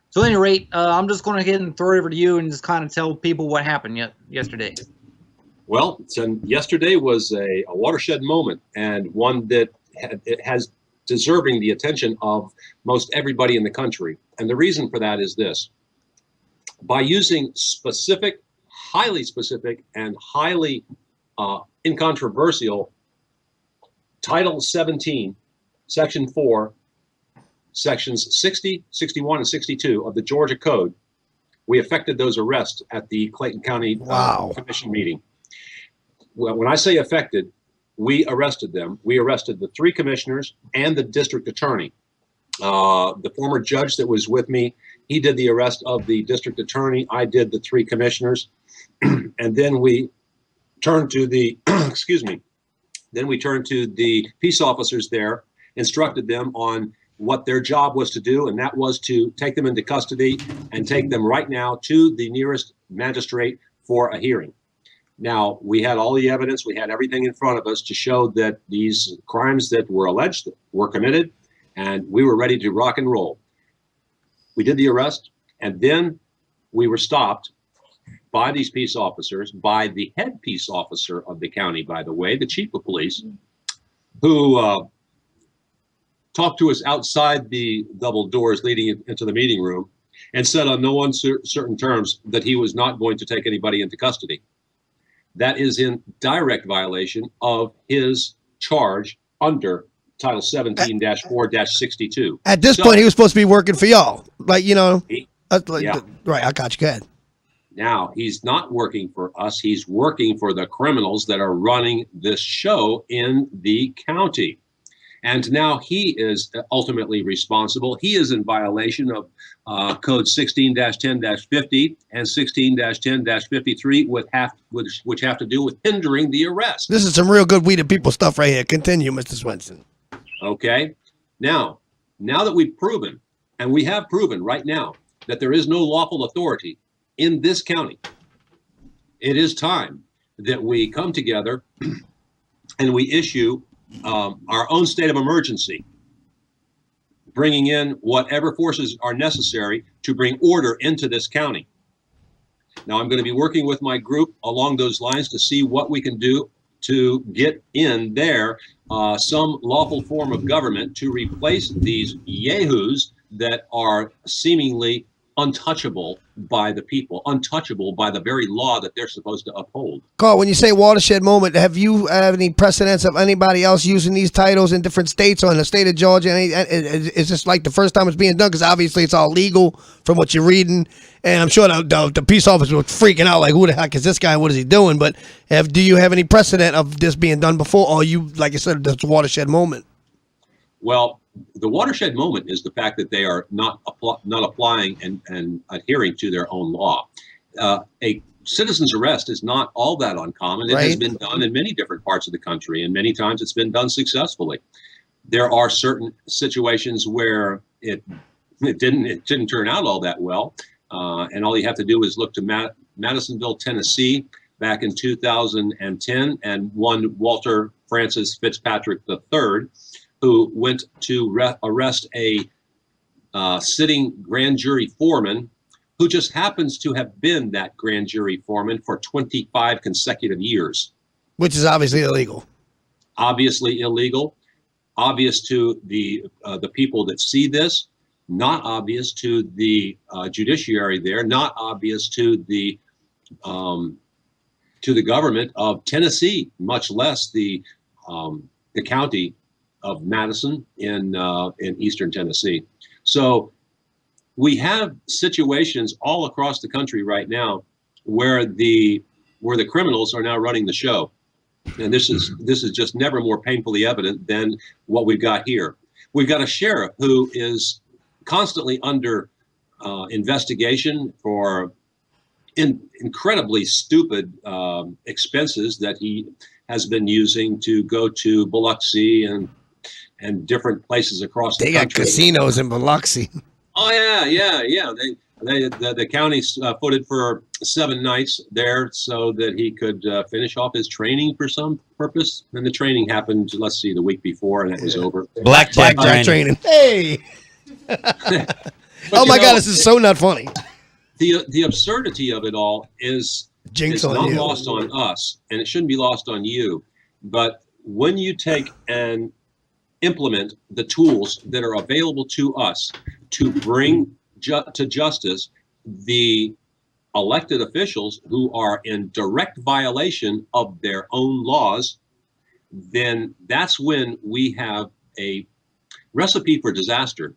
So at any rate, I'm just going to go ahead and throw it over to you and just kind of tell people what happened yesterday. Well, so yesterday was a watershed moment, and one that has deserving the attention of most everybody in the country. And the reason for that is this. By using specific, highly specific, and highly incontroversial Title 17, Section 4, Sections 60, 61, and 62 of the Georgia Code, we effected those arrests at the Clayton County Commission meeting. Well, when I say affected, we arrested them. We arrested the 3 commissioners and the district attorney. The former judge that was with me, he did the arrest of the district attorney. I did the 3 commissioners. And then we turned to the, excuse me, then we turned to the peace officers there, instructed them on what their job was to do, and that was to take them into custody and take them right now to the nearest magistrate for a hearing. Now, we had all the evidence, we had everything in front of us to show that these crimes that were alleged were committed, and we were ready to rock and roll. We did the arrest, and then we were stopped by these peace officers, by the head peace officer of the county, by the way, the chief of police, who talked to us outside the double doors leading into the meeting room and said on no uncertain terms that he was not going to take anybody into custody. That is in direct violation of his charge under Title 17-4-62. At this point, he was supposed to be working for y'all. Like, you know, yeah. Right, I got you. Go ahead. Now, he's not working for us. He's working for the criminals that are running this show in the county. And now he is ultimately responsible. He is in violation of Code 16-10-50 and 16-10-53, which have to do with hindering the arrest. This is some real good We the People stuff right here. Continue, Mr. Swensson. Okay. Now that we've proven, and we have proven right now, that there is no lawful authority in this county, it is time that we come together and we issue our own state of emergency, bringing in whatever forces are necessary to bring order into this county. Now, I'm going to be working with my group along those lines to see what we can do to get in there some lawful form of government to replace these yahoos that are seemingly untouchable by the people, untouchable by the very law that they're supposed to uphold. Carl, when you say watershed moment, have you had any precedents of anybody else using these titles in different states or in the state of Georgia? Is this like the first time it's being done? Because obviously it's all legal from what you're reading. And I'm sure the peace officer was freaking out like, who the heck is this guy? What is he doing? But do you have any precedent of this being done before? Or you, like I said, this watershed moment? Well, the watershed moment is the fact that they are not applying and adhering to their own law. A citizen's arrest is not all that uncommon. It has been done in many different parts of the country, and many times it's been done successfully. There are certain situations where it didn't turn out all that well, and all you have to do is look to Madisonville, Tennessee, back in 2010, and one Walter Francis Fitzpatrick III, who went to arrest a sitting grand jury foreman who just happens to have been that grand jury foreman for 25 consecutive years. Which is obviously illegal. Obviously illegal. obvious to the people that see this, not obvious to the judiciary there, not obvious to the government of Tennessee, much less the county of Madison in eastern Tennessee. So we have situations all across the country right now where the criminals are now running the show. And this is just never more painfully evident than what we've got here. We've got a sheriff who is constantly under investigation for incredibly stupid expenses that he has been using to go to Biloxi and different places across the country. They got casinos in Biloxi. Oh yeah. The county footed for 7 nights there so that he could finish off his training for some purpose. And the training happened, let's see, the week before, and it was over. Blackjack training. Hey. Oh my God, this is so not funny. The absurdity of it all is not lost on us, and it shouldn't be lost on you. But when you take and implement the tools that are available to us to bring to justice the elected officials who are in direct violation of their own laws, then that's when we have a recipe for disaster.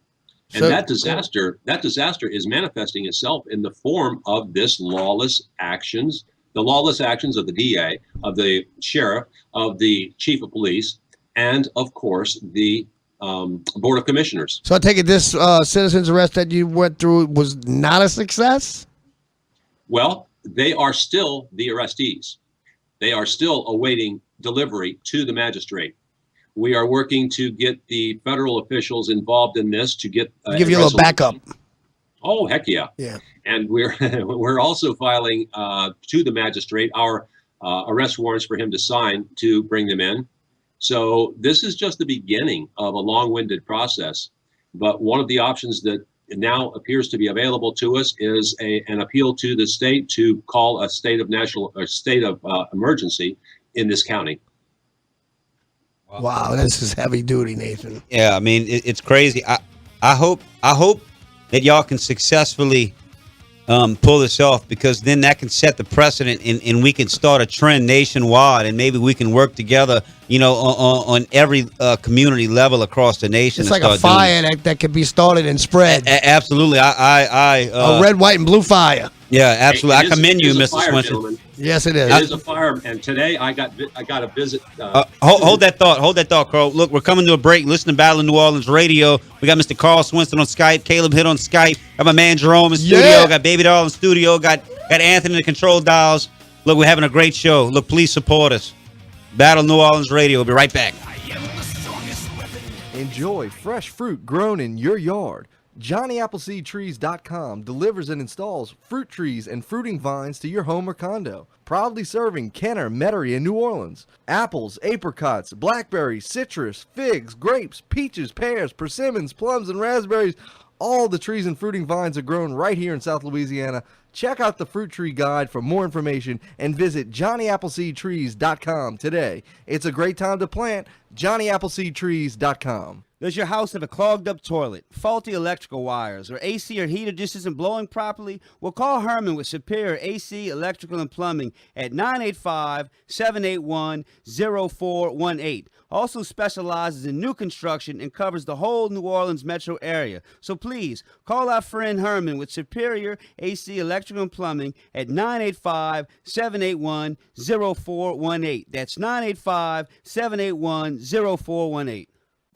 And that disaster is manifesting itself in the form of this lawless actions, the lawless actions of the DA, of the sheriff, of the chief of police, and of course the Board of Commissioners. So I take it this citizen's arrest that you went through was not a success? Well, they are still the arrestees. They are still awaiting delivery to the magistrate. We are working to get the federal officials involved in this to get give you a little backup. Oh, heck yeah. Yeah. And we're also filing to the magistrate our arrest warrants for him to sign to bring them in. So this is just the beginning of a long-winded process. But one of the options that now appears to be available to us is an appeal to the state to call a state of emergency in this county. Wow, this is heavy duty, Nathan. Yeah, I mean it's crazy. I hope that y'all can successfully pull this off, because then that can set the precedent and we can start a trend nationwide, and maybe we can work together, on every community level across the nation. It's like a fire that could be started and spread. Absolutely. A red, white, and blue fire. Yeah, absolutely. I commend you, Mr. Swensson. Yes, it is. It is a fire, and today I got a visit. Hold that thought, Carl. Look, we're coming to a break. Listen to Battle of New Orleans Radio. We got Mr. Carl Swensson on Skype. Caleb Hitt on Skype. Got my man Jerome in studio. Got Baby Doll in studio. Got Anthony in the control dials. Look, we're having a great show. Look, please support us. Battle New Orleans Radio. We'll be right back. Enjoy fresh fruit grown in your yard. JohnnyAppleseedTrees.com delivers and installs fruit trees and fruiting vines to your home or condo. Proudly serving Kenner, Metairie, and New Orleans. Apples, apricots, blackberries, citrus, figs, grapes, peaches, pears, persimmons, plums, and raspberries. All the trees and fruiting vines are grown right here in South Louisiana. Check out the Fruit Tree Guide for more information and visit JohnnyAppleseedTrees.com today. It's a great time to plant. JohnnyAppleseedTrees.com. Does your house have a clogged up toilet, faulty electrical wires, or AC or heater just isn't blowing properly? Well, call Herman with Superior AC, Electrical, and Plumbing at 985-781-0418. Also specializes in new construction and covers the whole New Orleans metro area. So please, call our friend Herman with Superior AC, Electrical, and Plumbing at 985-781-0418. That's 985-781-0418.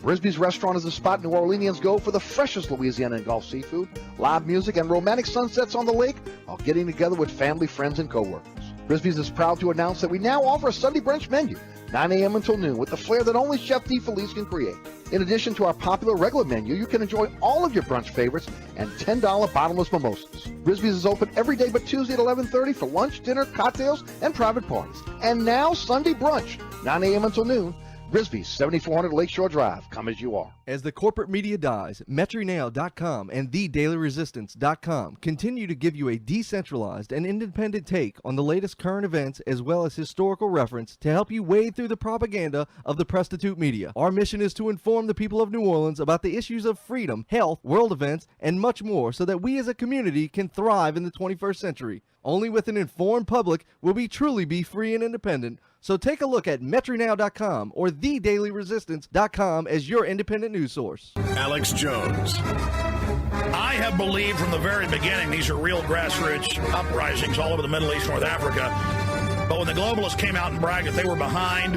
Brisby's Restaurant is the spot New Orleanians go for the freshest Louisiana and Gulf seafood, live music, and romantic sunsets on the lake while getting together with family, friends, and coworkers. Brisby's is proud to announce that we now offer a Sunday brunch menu, 9 a.m. until noon, with the flair that only Chef D. Felice can create. In addition to our popular regular menu, you can enjoy all of your brunch favorites and $10 bottomless mimosas. Brisby's is open every day but Tuesday at 11:30 for lunch, dinner, cocktails, and private parties. And now Sunday brunch, 9 a.m. until noon. Brisbane, 7400 Lakeshore Drive. Come as you are. As the corporate media dies, MetroNow.com and TheDailyResistance.com continue to give you a decentralized and independent take on the latest current events as well as historical reference to help you wade through the propaganda of the prostitute media. Our mission is to inform the people of New Orleans about the issues of freedom, health, world events, and much more so that we as a community can thrive in the 21st century. Only with an informed public will we truly be free and independent. So take a look at MetroNow.com or TheDailyResistance.com as your independent news source. Alex Jones. I have believed from the very beginning these are real grassroots uprisings all over the Middle East, North Africa. But when the globalists came out and bragged that they were behind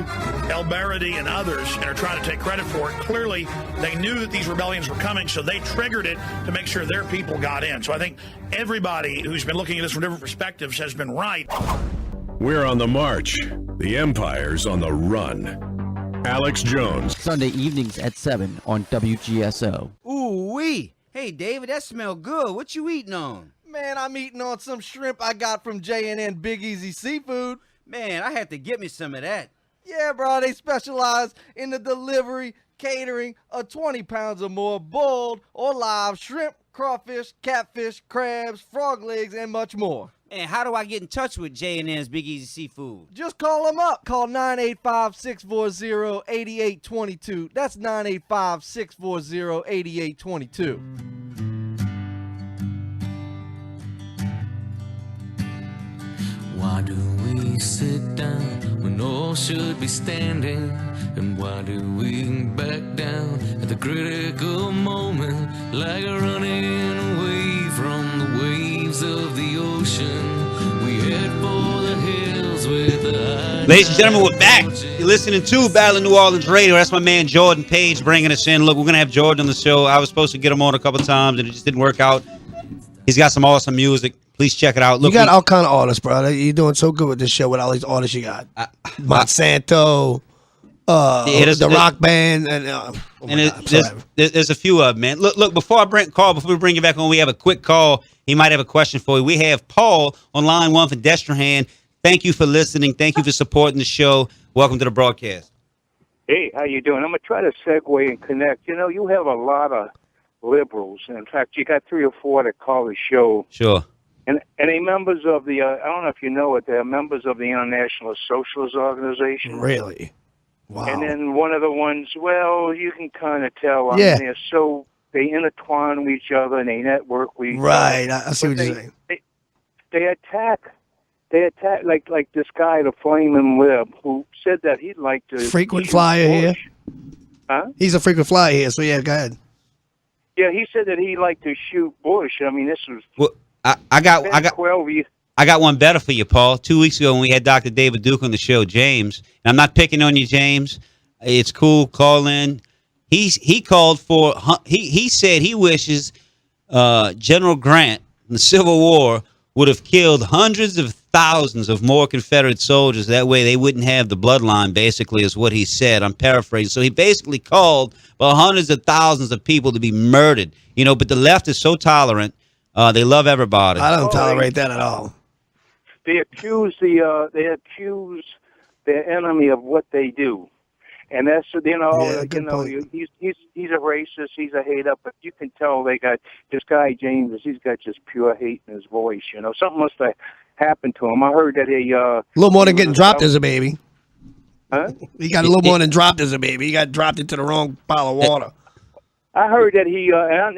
El Baradi and others and are trying to take credit for it, clearly they knew that these rebellions were coming, so they triggered it to make sure their people got in. So I think everybody who's been looking at this from different perspectives has been right. We're on the march. The Empire's on the run. Alex Jones. Sunday evenings at 7 on WGSO. Ooh-wee. Hey, David, that smell good. What you eating on? Man, I'm eating on some shrimp I got from J&N Big Easy Seafood. Man, I had to get me some of that. Yeah, bro, they specialize in the delivery, catering of 20 pounds or more boiled or live shrimp, crawfish, catfish, crabs, frog legs, and much more. And how do I get in touch with J&N's Big Easy Seafood? Just call them up. Call 985-640-8822. That's 985-640-8822. Why do we sit down when all should be standing? And why do we back down at the critical moment, like a running away from the waves of the ocean? We head for the hills with the high. Ladies and gentlemen, we're back. You're listening to Battle of New Orleans Radio. That's my man Jordan Page bringing us in. Look, we're going to have Jordan on the show. I was supposed to get him on a couple times, and it just didn't work out. He's got some awesome music. Please check it out. Look, you got all kind of artists, bro. You're doing so good with this show with all these artists you got. Monsanto, the rock band, and there's a few of them, man. Look. Before we bring you back on, we have a quick call. He might have a question for you. We have Paul on line one for Destrehan. Thank you for listening. Thank you for supporting the show. Welcome to the broadcast. Hey, how you doing? I'm gonna try to segue and connect. You know, you have a lot of liberals. In fact, you got 3 or 4 that call the show. Sure. And they members of the, I don't know if you know it, they're members of the International Socialist Organization. Really? Wow. And then one of the ones, well, you can kind of tell. I Yeah. mean, they intertwine with each other and they network with each other. Right. I see what you're saying. They attack like this guy, the Flaming Lib, who said that he'd like to Frequent shoot flyer Bush. here. Huh? He's a frequent flyer here, so yeah, go ahead. Yeah, he said that he'd like to shoot Bush. I mean, this was I got 12 years. I got one better for you, Paul. 2 weeks ago when we had Dr. David Duke on the show, James, and I'm not picking on you, James. It's cool. Call in. He called for. He said he wishes General Grant in the Civil War would have killed hundreds of thousands of more Confederate soldiers. That way they wouldn't have the bloodline, basically, is what he said. I'm paraphrasing. So he basically called for hundreds of thousands of people to be murdered. You know, but the left is so tolerant. They love everybody. I don't tolerate that at all. They accuse their enemy of what they do, and that's he's a racist, he's a hater, but you can tell they got this guy James. He's got just pure hate in his voice. You know, something must have happened to him. I heard that a little more than getting dropped as a baby. Huh? He got a little more than dropped as a baby. He got dropped into the wrong pile of water. I heard that he, I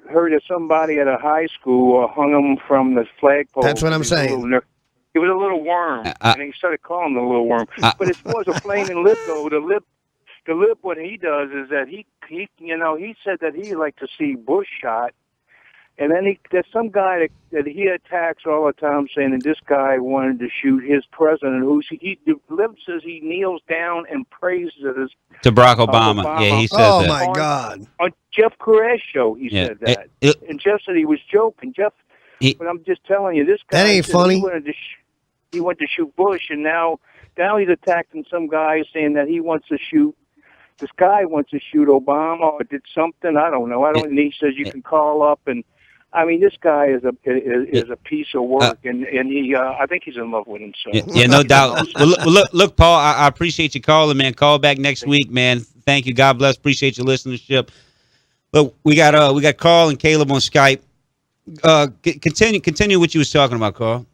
heard that somebody at a high school hung him from the flagpole. That's what I'm saying. He was a little worm, and he started calling him the little worm. But as far as a flaming lip though, the lip, what he does is that he said that he'd like to see Bush shot, and then there's some guy that he attacks all the time, saying that this guy wanted to shoot his president, the lip says he kneels down and praises to Barack Obama. Yeah, he said that. Oh my God! On Jeff Koresh show, he said that, and Jeff said he was joking. But I'm just telling you, this guy that ain't funny. He went to shoot Bush, and now he's attacking some guy saying that he wants to shoot. This guy wants to shoot Obama or did something. I don't know. And he says you can call up and I mean, this guy is a piece of work, and he I think he's in love with himself. Yeah, no doubt. Well, look, Paul, I appreciate you calling, man. Call back next week, man. Thank you. God bless. Appreciate your listenership. Look, we got Carl and Caleb on Skype. Continue what you was talking about, Carl.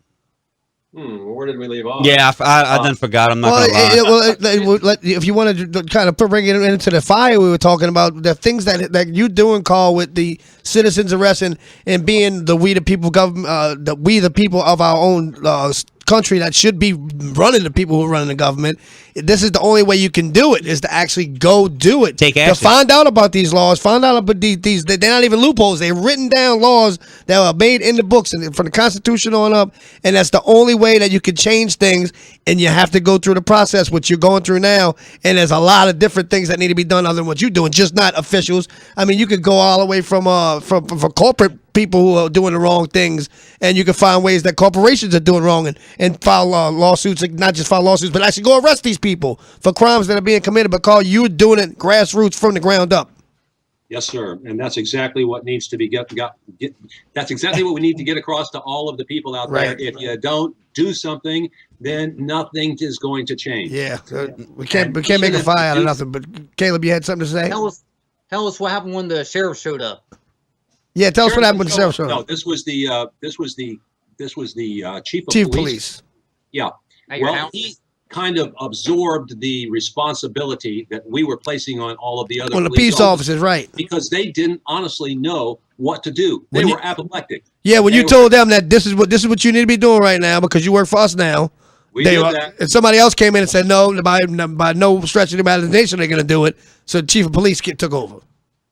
Where did we leave off? Yeah, I done forgot. I'm not gonna lie. If you want to kind of bring it into the fire, we were talking about the things that you doing, Carl, with the citizens arrest and being we the people government, we the people of our own country that should be running the people who are running the government. This is the only way you can do it, is to actually go do it. Take action. To find out about these laws, find out about these they're not even loopholes. They're written down laws that are made in the books and from the Constitution on up, and that's the only way that you can change things, and you have to go through the process, which you're going through now, and there's a lot of different things that need to be done other than what you're doing, just not officials. I mean, you could go all the way from corporate people who are doing the wrong things, and you can find ways that corporations are doing wrong and file lawsuits, not just file lawsuits, but actually go arrest these people for crimes that are being committed. But Carl, you're doing it grassroots from the ground up. Yes, sir, and that's exactly what needs to be that's exactly what we need to get across to all of the people out there. Right. If you don't do something, then nothing is going to change. Yeah, we can't make a fire out of nothing. But Caleb, you had something to say? Tell us what happened when the sheriff showed up. Yeah, tell us what happened when the sheriff showed up. No, this was the chief of Chief police. Yeah. Well, he kind of absorbed the responsibility that we were placing on all of the other the peace officers, right? Because they didn't honestly know what to do. They were apoplectic. Yeah, when you told them that this is what you need to be doing right now because you work for us now. We did that. And somebody else came in and said no, by no stretch of the imagination they're going to do it. So the chief of police took over.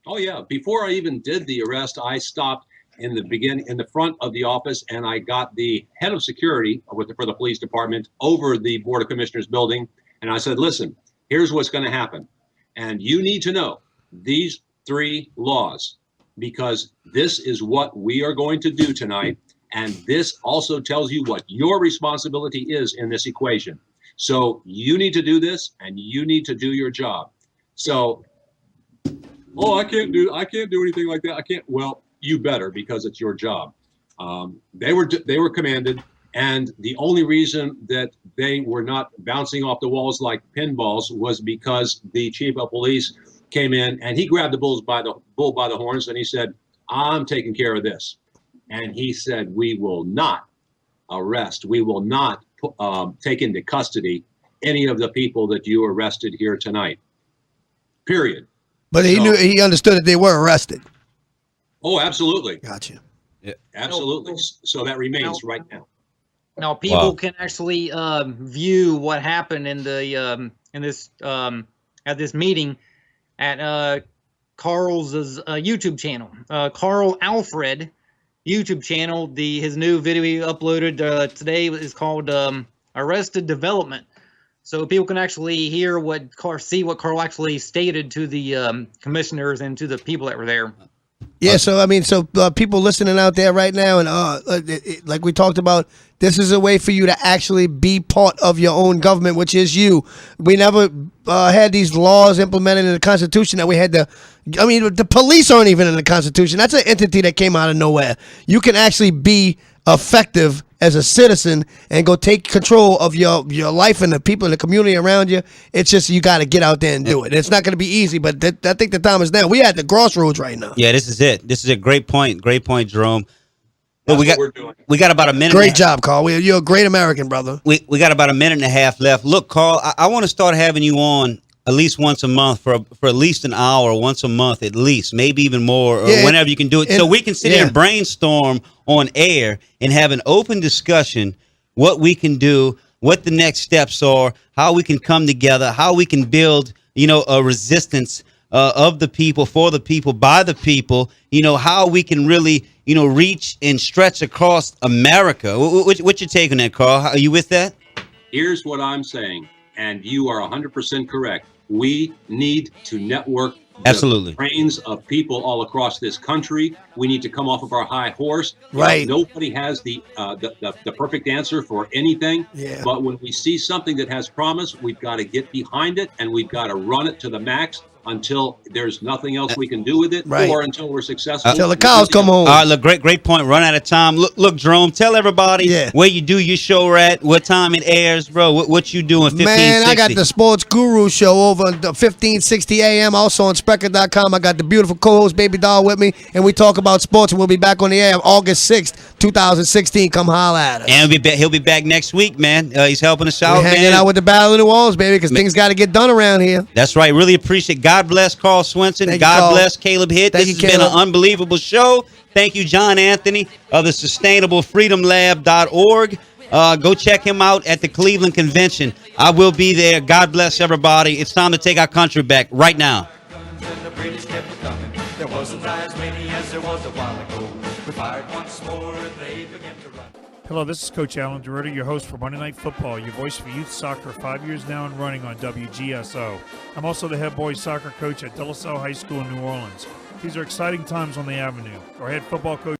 Oh yeah! Before I even did the arrest, I stopped in the front of the office, and I got the head of security for the police department over the Board of Commissioners building, and I said, "Listen, here's what's going to happen, and you need to know these 3 laws because this is what we are going to do tonight, and this also tells you what your responsibility is in this equation. So you need to do this, and you need to do your job." So. Oh, I can't do anything like that. I can't. Well, you better, because it's your job. They were commanded, and the only reason that they were not bouncing off the walls like pinballs was because the chief of police came in and he grabbed the bull by the horns and he said, "I'm taking care of this." And he said, "We will not arrest. We will not take into custody any of the people that you arrested here tonight. Period." But he understood that they were arrested. Oh, absolutely. Gotcha. Yeah. Absolutely. So that remains right now. Now people can actually view what happened in the at this meeting at Carl's YouTube channel. Carl Alfred YouTube channel. His new video he uploaded today is called Arrested Development. So people can actually hear see what Carl actually stated to the commissioners and to the people that were there. Yeah, so I mean, people listening out there right now, and like we talked about, this is a way for you to actually be part of your own government, which is you. We never had these laws implemented in the Constitution that we had to. I mean, the police aren't even in the Constitution. That's an entity that came out of nowhere. You can actually be effective as a citizen and go take control of your life and the people in the community around you. It's just you got to get out there and do it. It's not going to be easy, but I think the time is now. We at the crossroads right now. Yeah, this is it. This is a great point. Great point, Jerome. But we got about a minute. Great job, Carl. You're a great American, brother. We got about a minute and a half left. Look, Carl, I want to start having you on at least once a month for at least an hour, once a month at least, maybe even more, or whenever you can do it. So we can sit here and brainstorm on air and have an open discussion, what we can do, what the next steps are, how we can come together, how we can build, a resistance of the people, for the people, by the people, how we can really, reach and stretch across America. What's your take on that, Carl? Are you with that? Here's what I'm saying, and you are 100% correct. We need to network absolutely the brains of people all across this country. We need to come off of our high horse. Right. Nobody has the perfect answer for anything. Yeah. But when we see something that has promise, we've got to get behind it and we've got to run it to the max. until there's nothing else we can do with it, Right. or until we're successful. Till the cows come home. All right, look, great point. Run out of time. Look, Jerome, tell everybody where you do your show at, what time it airs, bro. What you doing? 1560. Man, I got the Sports Guru show over at 1560 AM, also on Sprecher.com. I got the beautiful co-host Baby Doll with me, and we talk about sports, and we'll be back on the air August 6th, 2016. Come holla at us. And he'll be back next week, man. He's helping us out, We're hanging out with the Battle of New Orleans, baby, because things got to get done around here. That's right. Really appreciate. God bless Carl Swensson. God bless Caleb Hitt. This has been an unbelievable show. Thank you, John Anthony of the SustainableFreedomLab.org. Go check him out at the Cleveland Convention. I will be there. God bless everybody. It's time to take our country back right now. There wasn't as many as there was a while ago. We fired once more and they began to run. Hello, this is Coach Alan DeRitter, your host for Monday Night Football, your voice for youth soccer 5 years now and running on WGSO. I'm also the head boys soccer coach at De La Salle High School in New Orleans. These are exciting times on the Avenue. Our head football coach